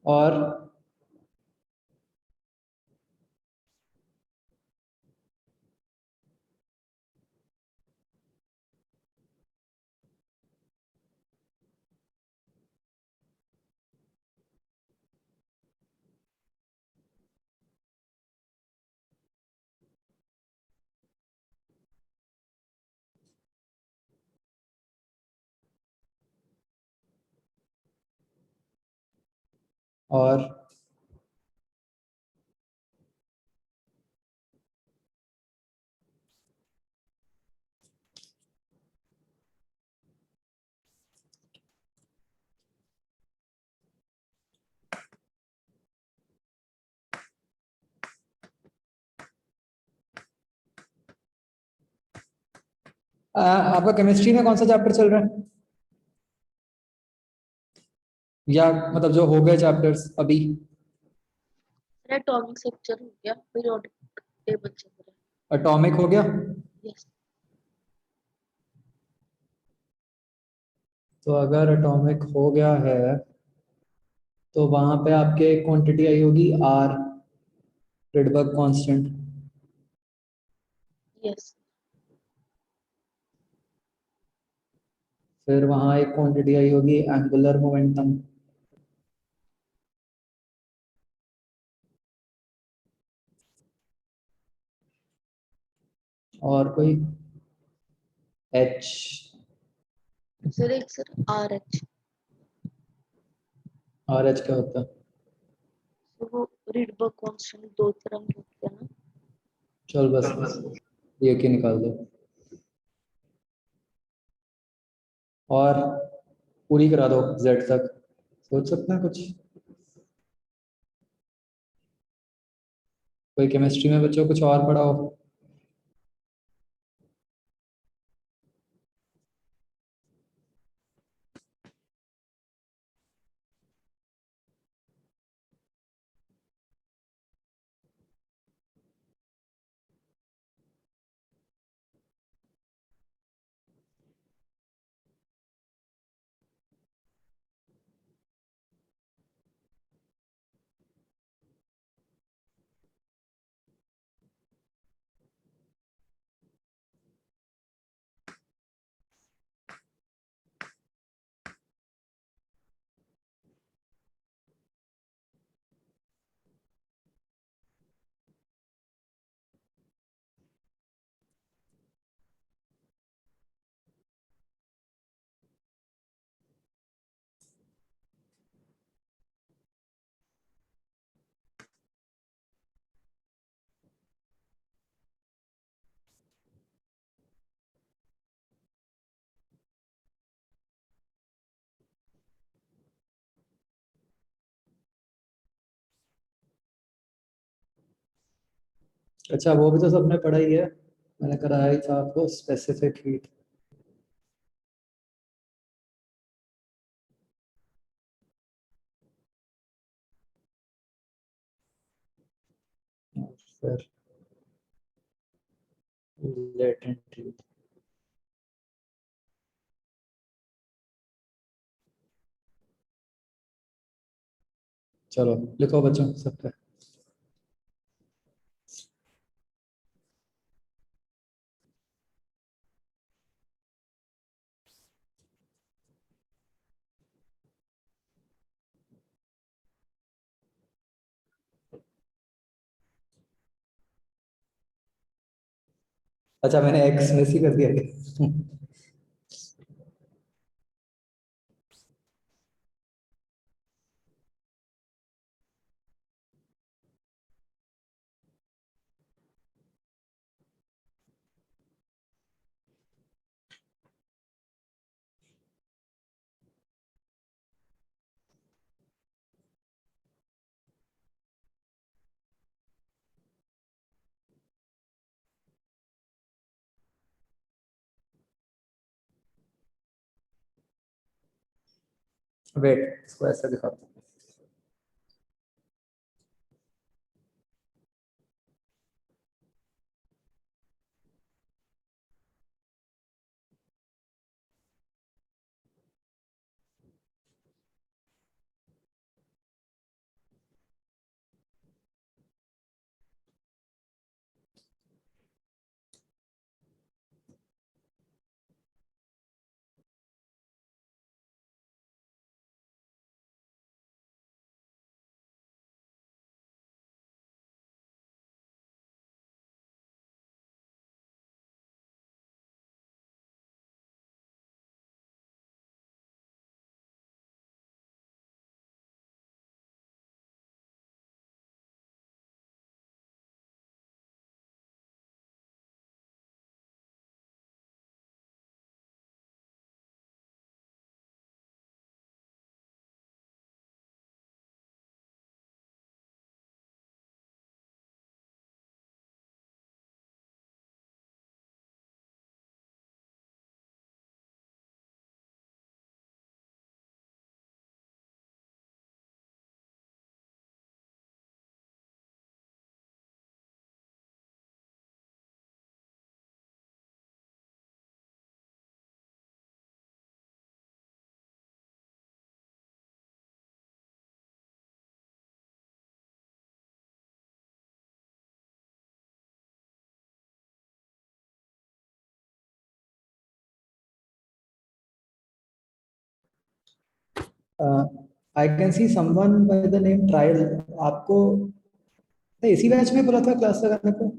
और और आपका केमिस्ट्री में कौन सा चैप्टर चल रहा है, या मतलब जो हो गए चैप्टर्स अभी? एटॉमिक स्ट्रक्चर हो गया, पीरियोडिक टेबल चल रहा एटॉमिक हो गया? है। यस। तो अगर एटॉमिक हो गया है तो वहां पे आपके क्वांटिटी आई होगी आर, रिडबर्ग कांस्टेंट। यस। फिर वहां एक क्वांटिटी आई होगी एंगुलर मोमेंटम। और कोई एच? सर एक sir R H, R H क्या होता है? तो वो रिडबर्ग कांस्टेंट दो तरह के होते हैं ना। चल बस ये के निकाल दो। और पूरी करा दो जेड तक, सोच सकते हैं कुछ? कोई केमिस्ट्री में बच्चों कुछ और पढ़ा हो? अच्छा वो भी तो सबने पढ़ा ही है, मैंने कराया ही था आपको, स्पेसिफिक हीट। फिर लेटेंट हीट। चलो लिखो बच्चों सब पे। अच्छा मैंने एक्स मिस ही कर दिया वेट, इसको ऐसे दिखाता हूँ। I can see someone by the name trial. आपको इसी बैच में बोला था क्लास लगाने को?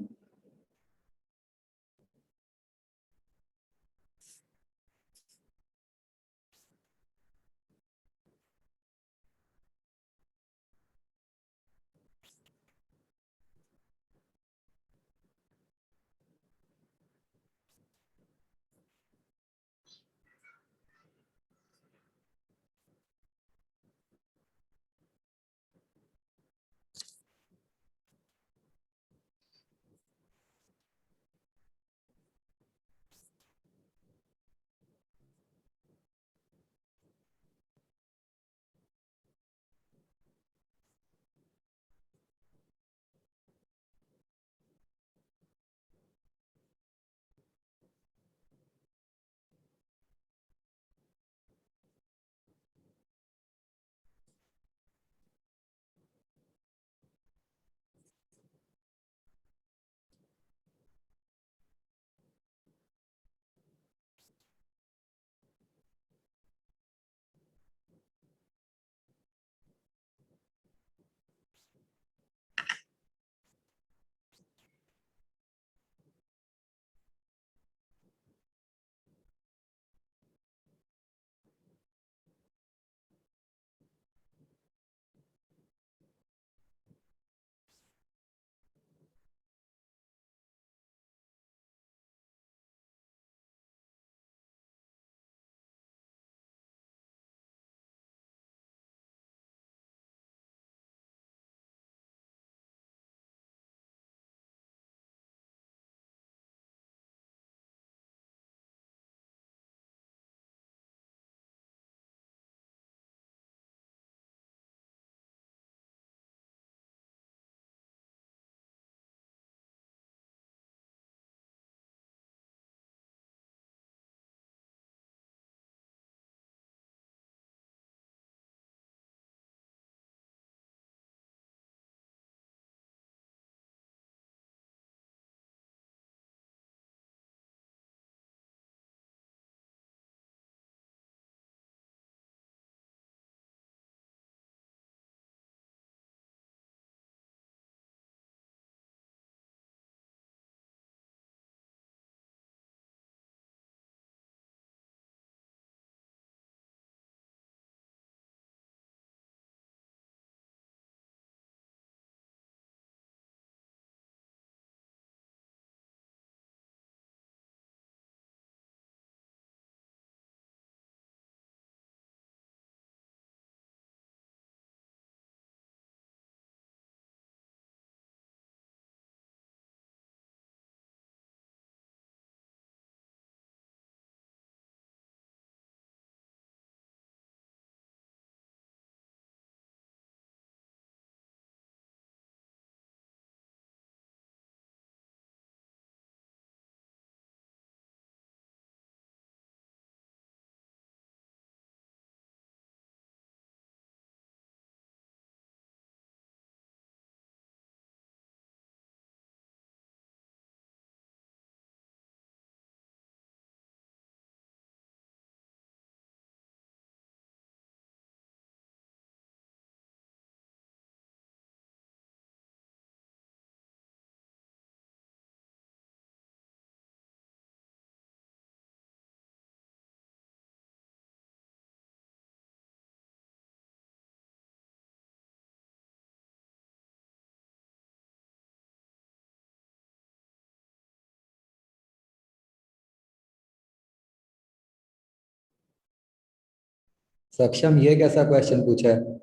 सक्षम, ये कैसा क्वेश्चन पूछा है?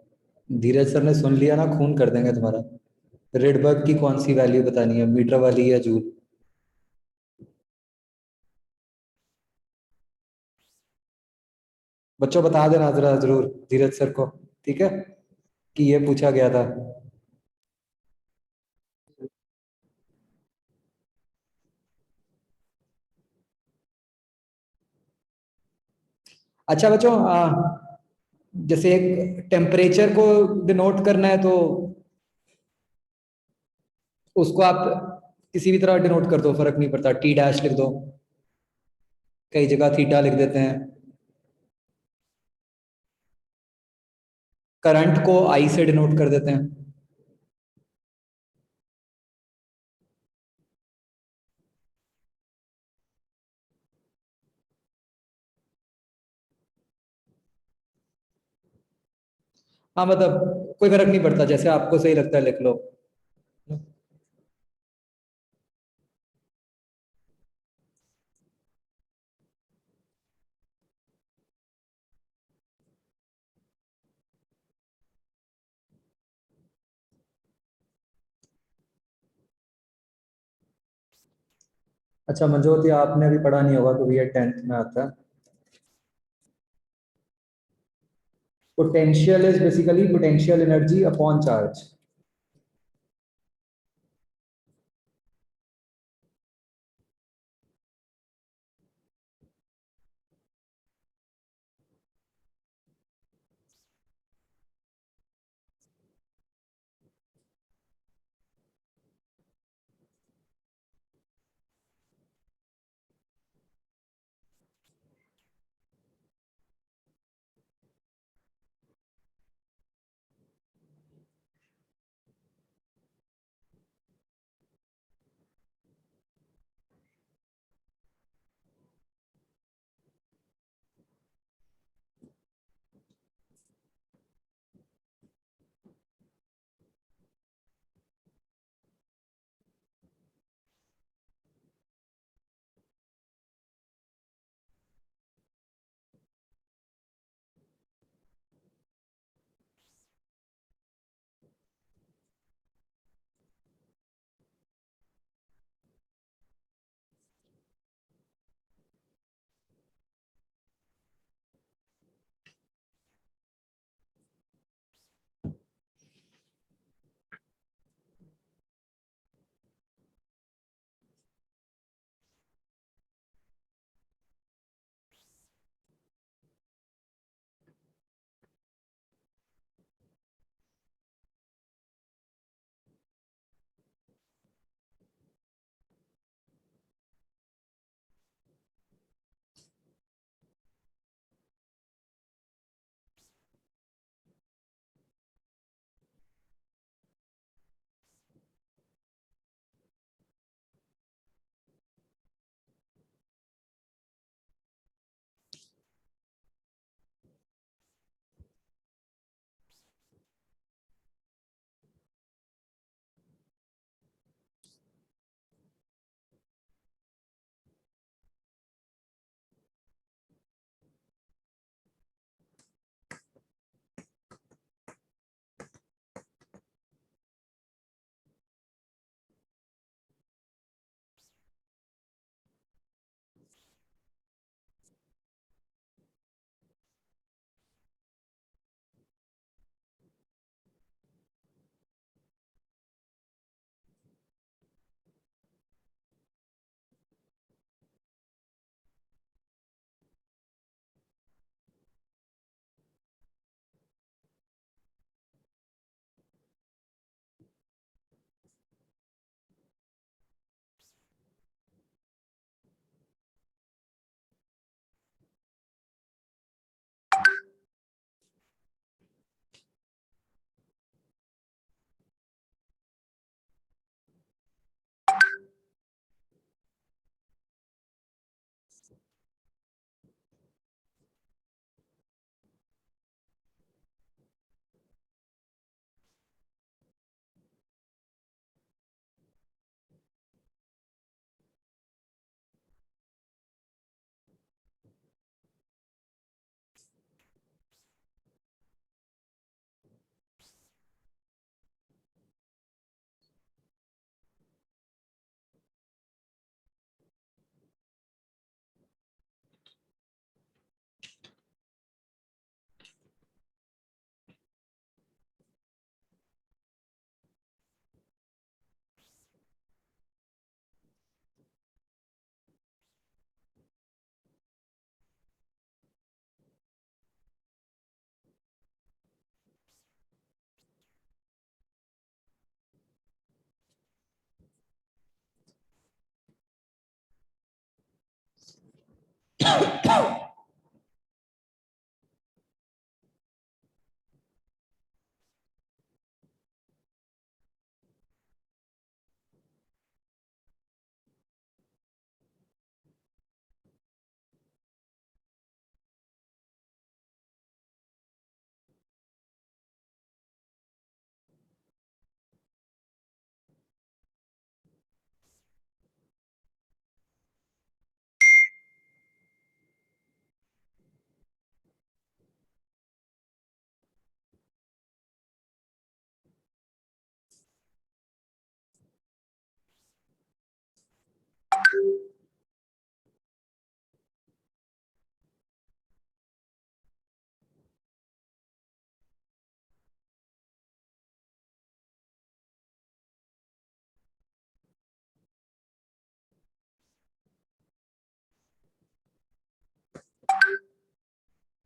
धीरज सर ने सुन लिया ना, खून कर देंगे तुम्हारा। रेडबर्ग की कौन सी वैल्यू बतानी है, मीटर वाली या जूल? बच्चों बता देना जरा जरूर धीरज सर को, ठीक है, कि ये पूछा गया था। अच्छा बच्चों, जैसे एक टेम्परेचर को डिनोट करना है तो उसको आप किसी भी तरह डिनोट कर दो, फर्क नहीं पड़ता, टी डैश लिख दो, कई जगह थीटा लिख देते हैं। करंट को आई से डिनोट कर देते हैं। हाँ मतलब कोई फर्क नहीं पड़ता, जैसे आपको सही लगता है लिख लो। अच्छा मंजोत, ये आपने अभी पढ़ा नहीं होगा क्योंकि ये 10th में आता है। Potential is basically potential energy upon charge.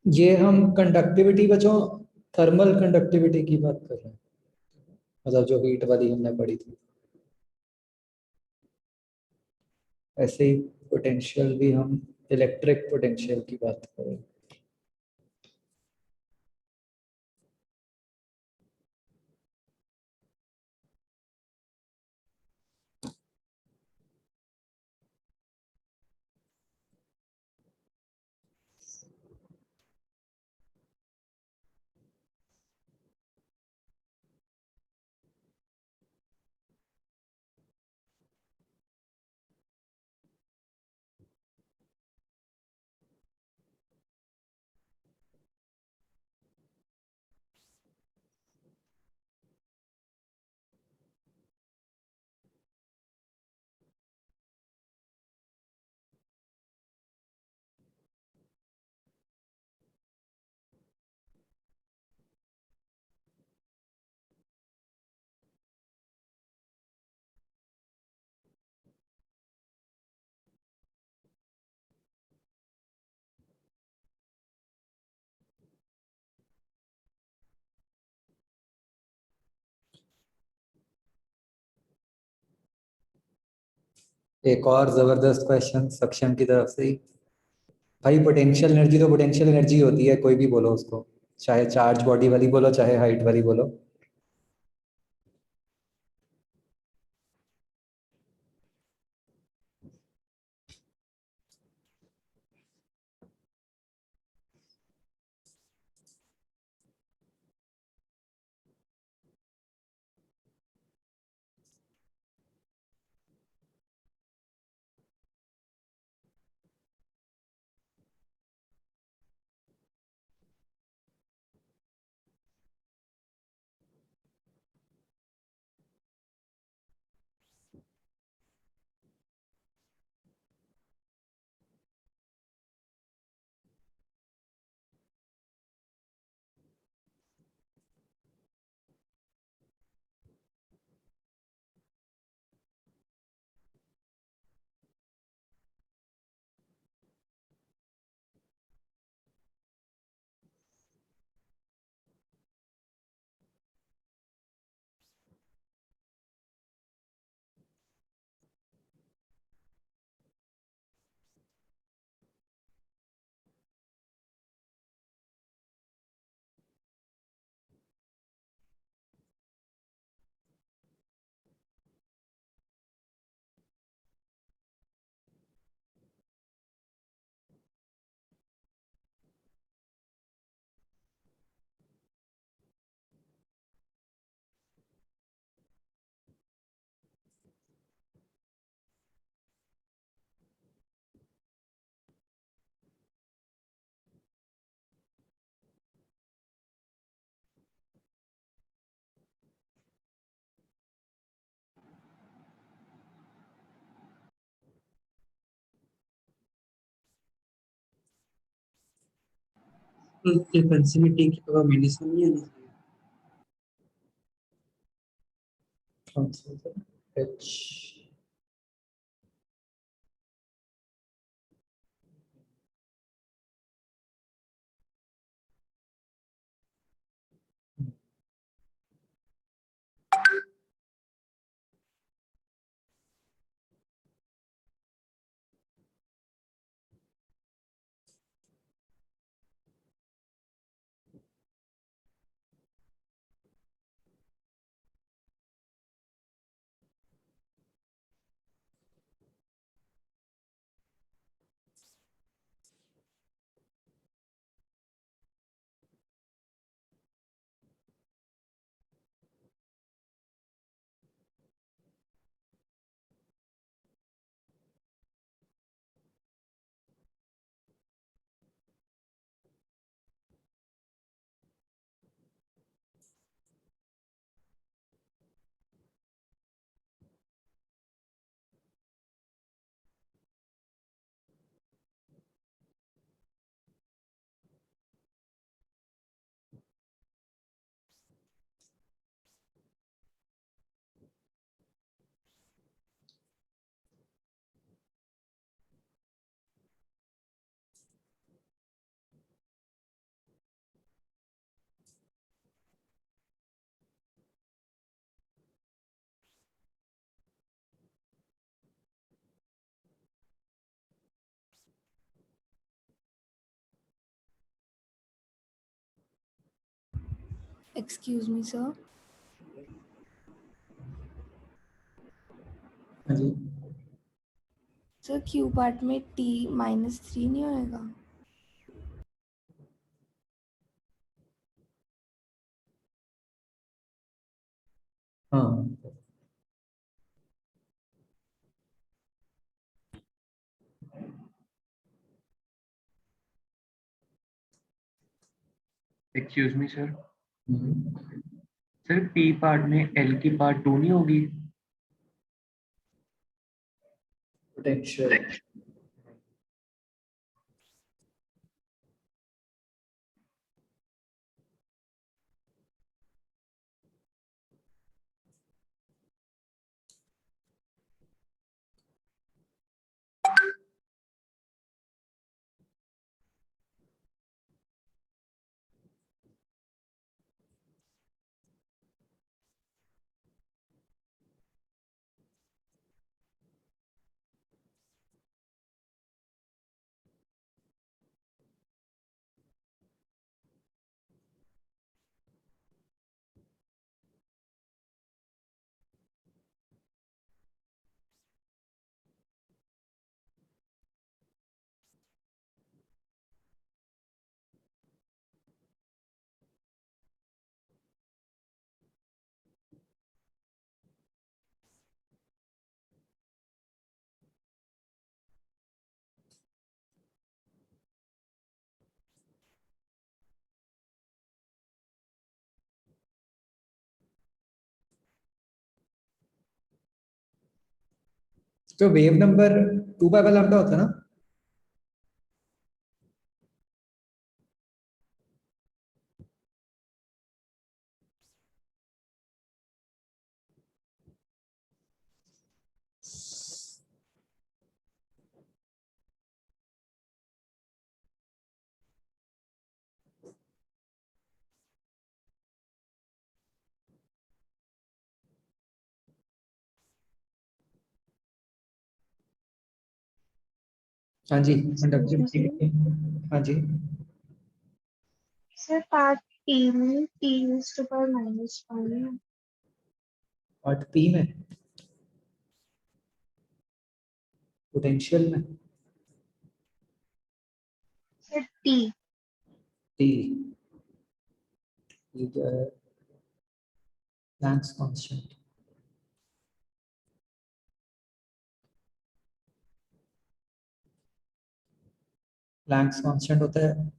ये हम कंडक्टिविटी बच्चों थर्मल कंडक्टिविटी की बात कर रहे हैं, मतलब जो हीट वाली हमने पढ़ी थी। ऐसे ही पोटेंशियल भी हम इलेक्ट्रिक पोटेंशियल की बात कर रहे हैं। एक और जबरदस्त क्वेश्चन सक्षम की तरफ से ही। भाई पोटेंशियल एनर्जी तो पोटेंशियल एनर्जी होती है, कोई भी बोलो उसको, चाहे चार्ज बॉडी वाली बोलो चाहे हाइट वाली बोलो। डिफेंसिविटी की तो मेडिसिन नहीं है। H एक्सक्यूज मी सर, हाँ जी, सर क्यू पार्ट में t-3 नहीं होएगा? हाँ excuse me sir, hmm. Sir P part में एल की पार्ट 2 नहीं होगी? पोटेंशियल, जो wave number 2 pi by lambda होता है ना, हाँ जी, कंडक्टिविटी, हाँ जी, सर पार्ट टी में T is to power -1 part P में पोटेंशियल में सर टी टी, क्या है, प्लैंक्स कांस्टेंट, प्लैंक्स कांस्टेंट होता है,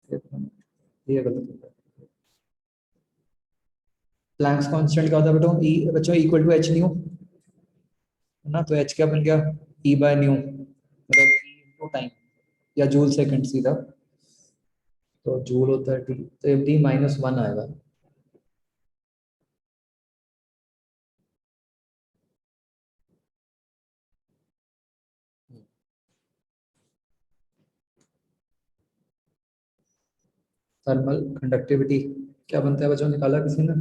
ये गलत होता है। प्लैंक्स कांस्टेंट क्या होता है बेटो, ई बच्चों इक्वल टू एच न्यू, है ना, तो एच क्या बन गया, ई बाय न्यू, मतलब ई इनटू टाइम या जूल सेकंड सीधा, तो जूल होता है टी, तो टी -1 आएगा। थर्मल कंडक्टिविटी क्या बनता है बच्चों, निकाला किसी ने?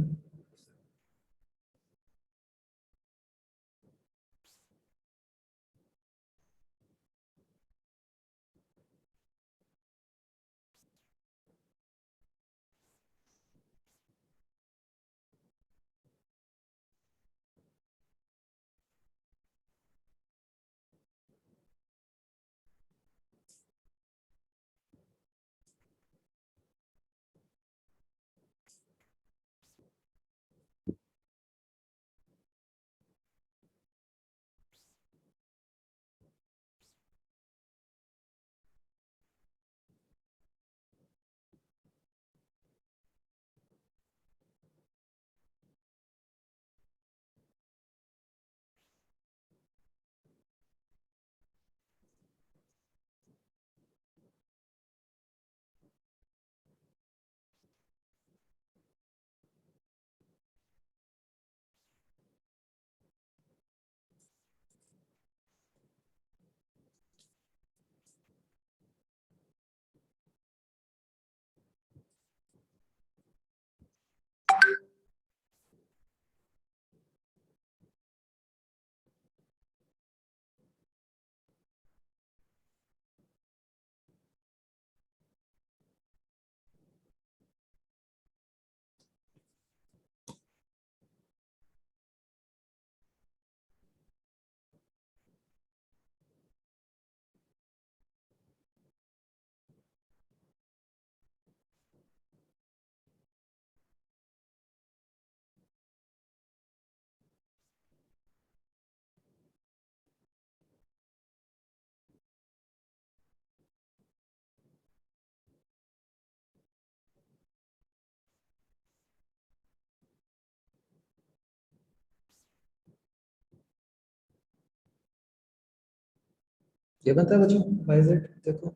ये बनता है बच्चों बाय जेड, देखो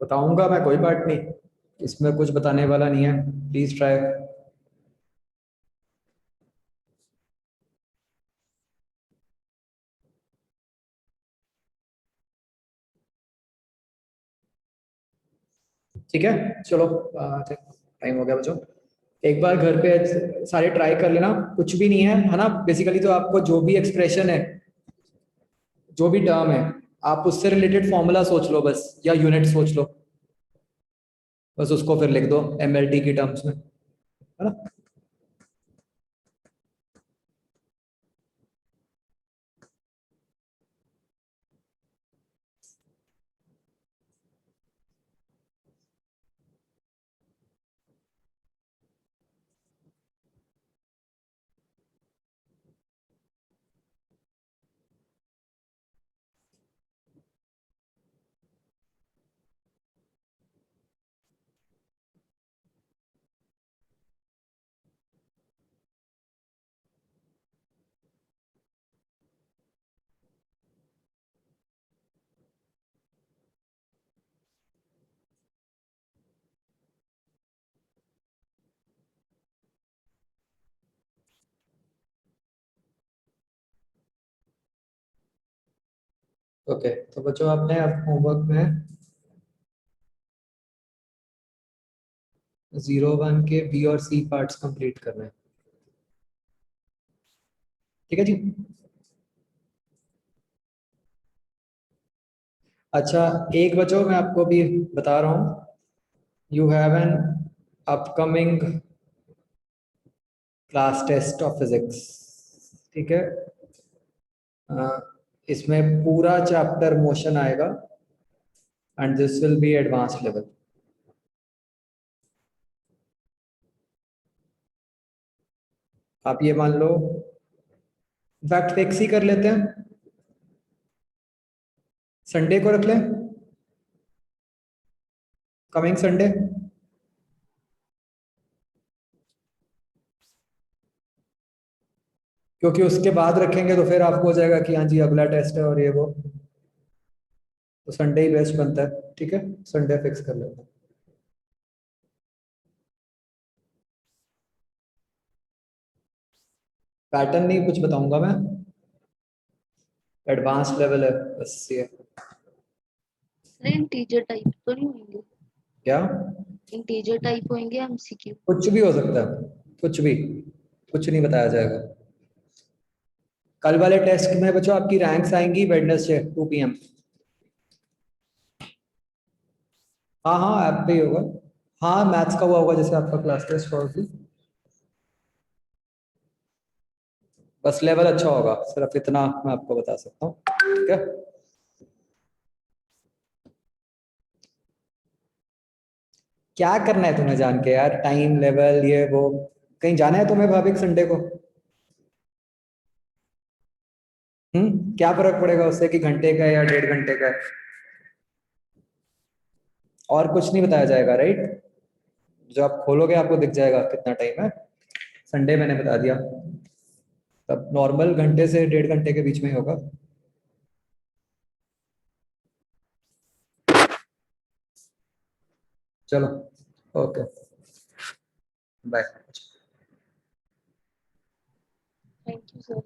बताऊंगा मैं, कोई बात नहीं, इसमें कुछ बताने वाला नहीं है, प्लीज ट्राई। ठीक है चलो, टाइम हो गया बच्चों, एक बार घर पे सारे ट्राई कर लेना, कुछ भी नहीं है ना, बेसिकली तो आपको जो भी एक्सप्रेशन है, जो भी टर्म है, आप उससे रिलेटेड फॉर्मूला सोच लो बस, या यूनिट सोच लो बस, उसको फिर लिख दो एमएलटी की टर्म्स में, है ना। ओके तो बच्चों आपने अब होमवर्क में 0, 1 के बी और सी पार्ट्स कंप्लीट करना है, ठीक है जी। अच्छा एक बच्चों मैं आपको भी बता रहा हूँ, you have an upcoming class test of physics, ठीक है। इसमें पूरा चैप्टर मोशन आएगा and this will be advance level. आप ये मान लो, इनफैक्ट फिक्स ही कर लेते हैं, संडे को रख लें, कमिंग संडे, क्योंकि उसके बाद रखेंगे तो फिर आपको हो जाएगा कि हाँ जी अगला टेस्ट है और ये वो, तो संडे ही बेस्ट बनता है, ठीक है संडे फिक्स कर लेते हैं। पैटर्न नहीं कुछ बताऊंगा मैं, एडवांस लेवल है बस ये। इंटीजर टाइप तो नहीं होंगे? क्या इंटीजर टाइप होंगे एमसीक्यू? कुछ भी हो सकता है, कुछ भी, कुछ नहीं बताया जाएगा। कल वाले टेस्ट में बच्चों आपकी रैंक्स आएंगी वेडनेसडे 2 PM। हाँ हाँ ऐप पे ही होगा, हाँ मैथ्स का हुआ होगा जैसे आपका क्लास टेस्ट हुआ थी, बस लेवल अच्छा होगा, सिर्फ इतना मैं आपको बता सकता हूँ, ठीक है। क्या करना है तुम्हें जान के यार, टाइम लेवल ये वो, कहीं जाना है तुम्हें भाभी संडे को? क्या फर्क पड़ेगा उससे कि घंटे का है या 1.5 घंटे का है, और कुछ नहीं बताया जाएगा राइट, जो आप खोलोगे आपको दिख जाएगा कितना टाइम है, संडे मैंने बता दिया, तब नॉर्मल घंटे से 1.5 घंटे के बीच में ही होगा। चलो okay bye. Thank you sir.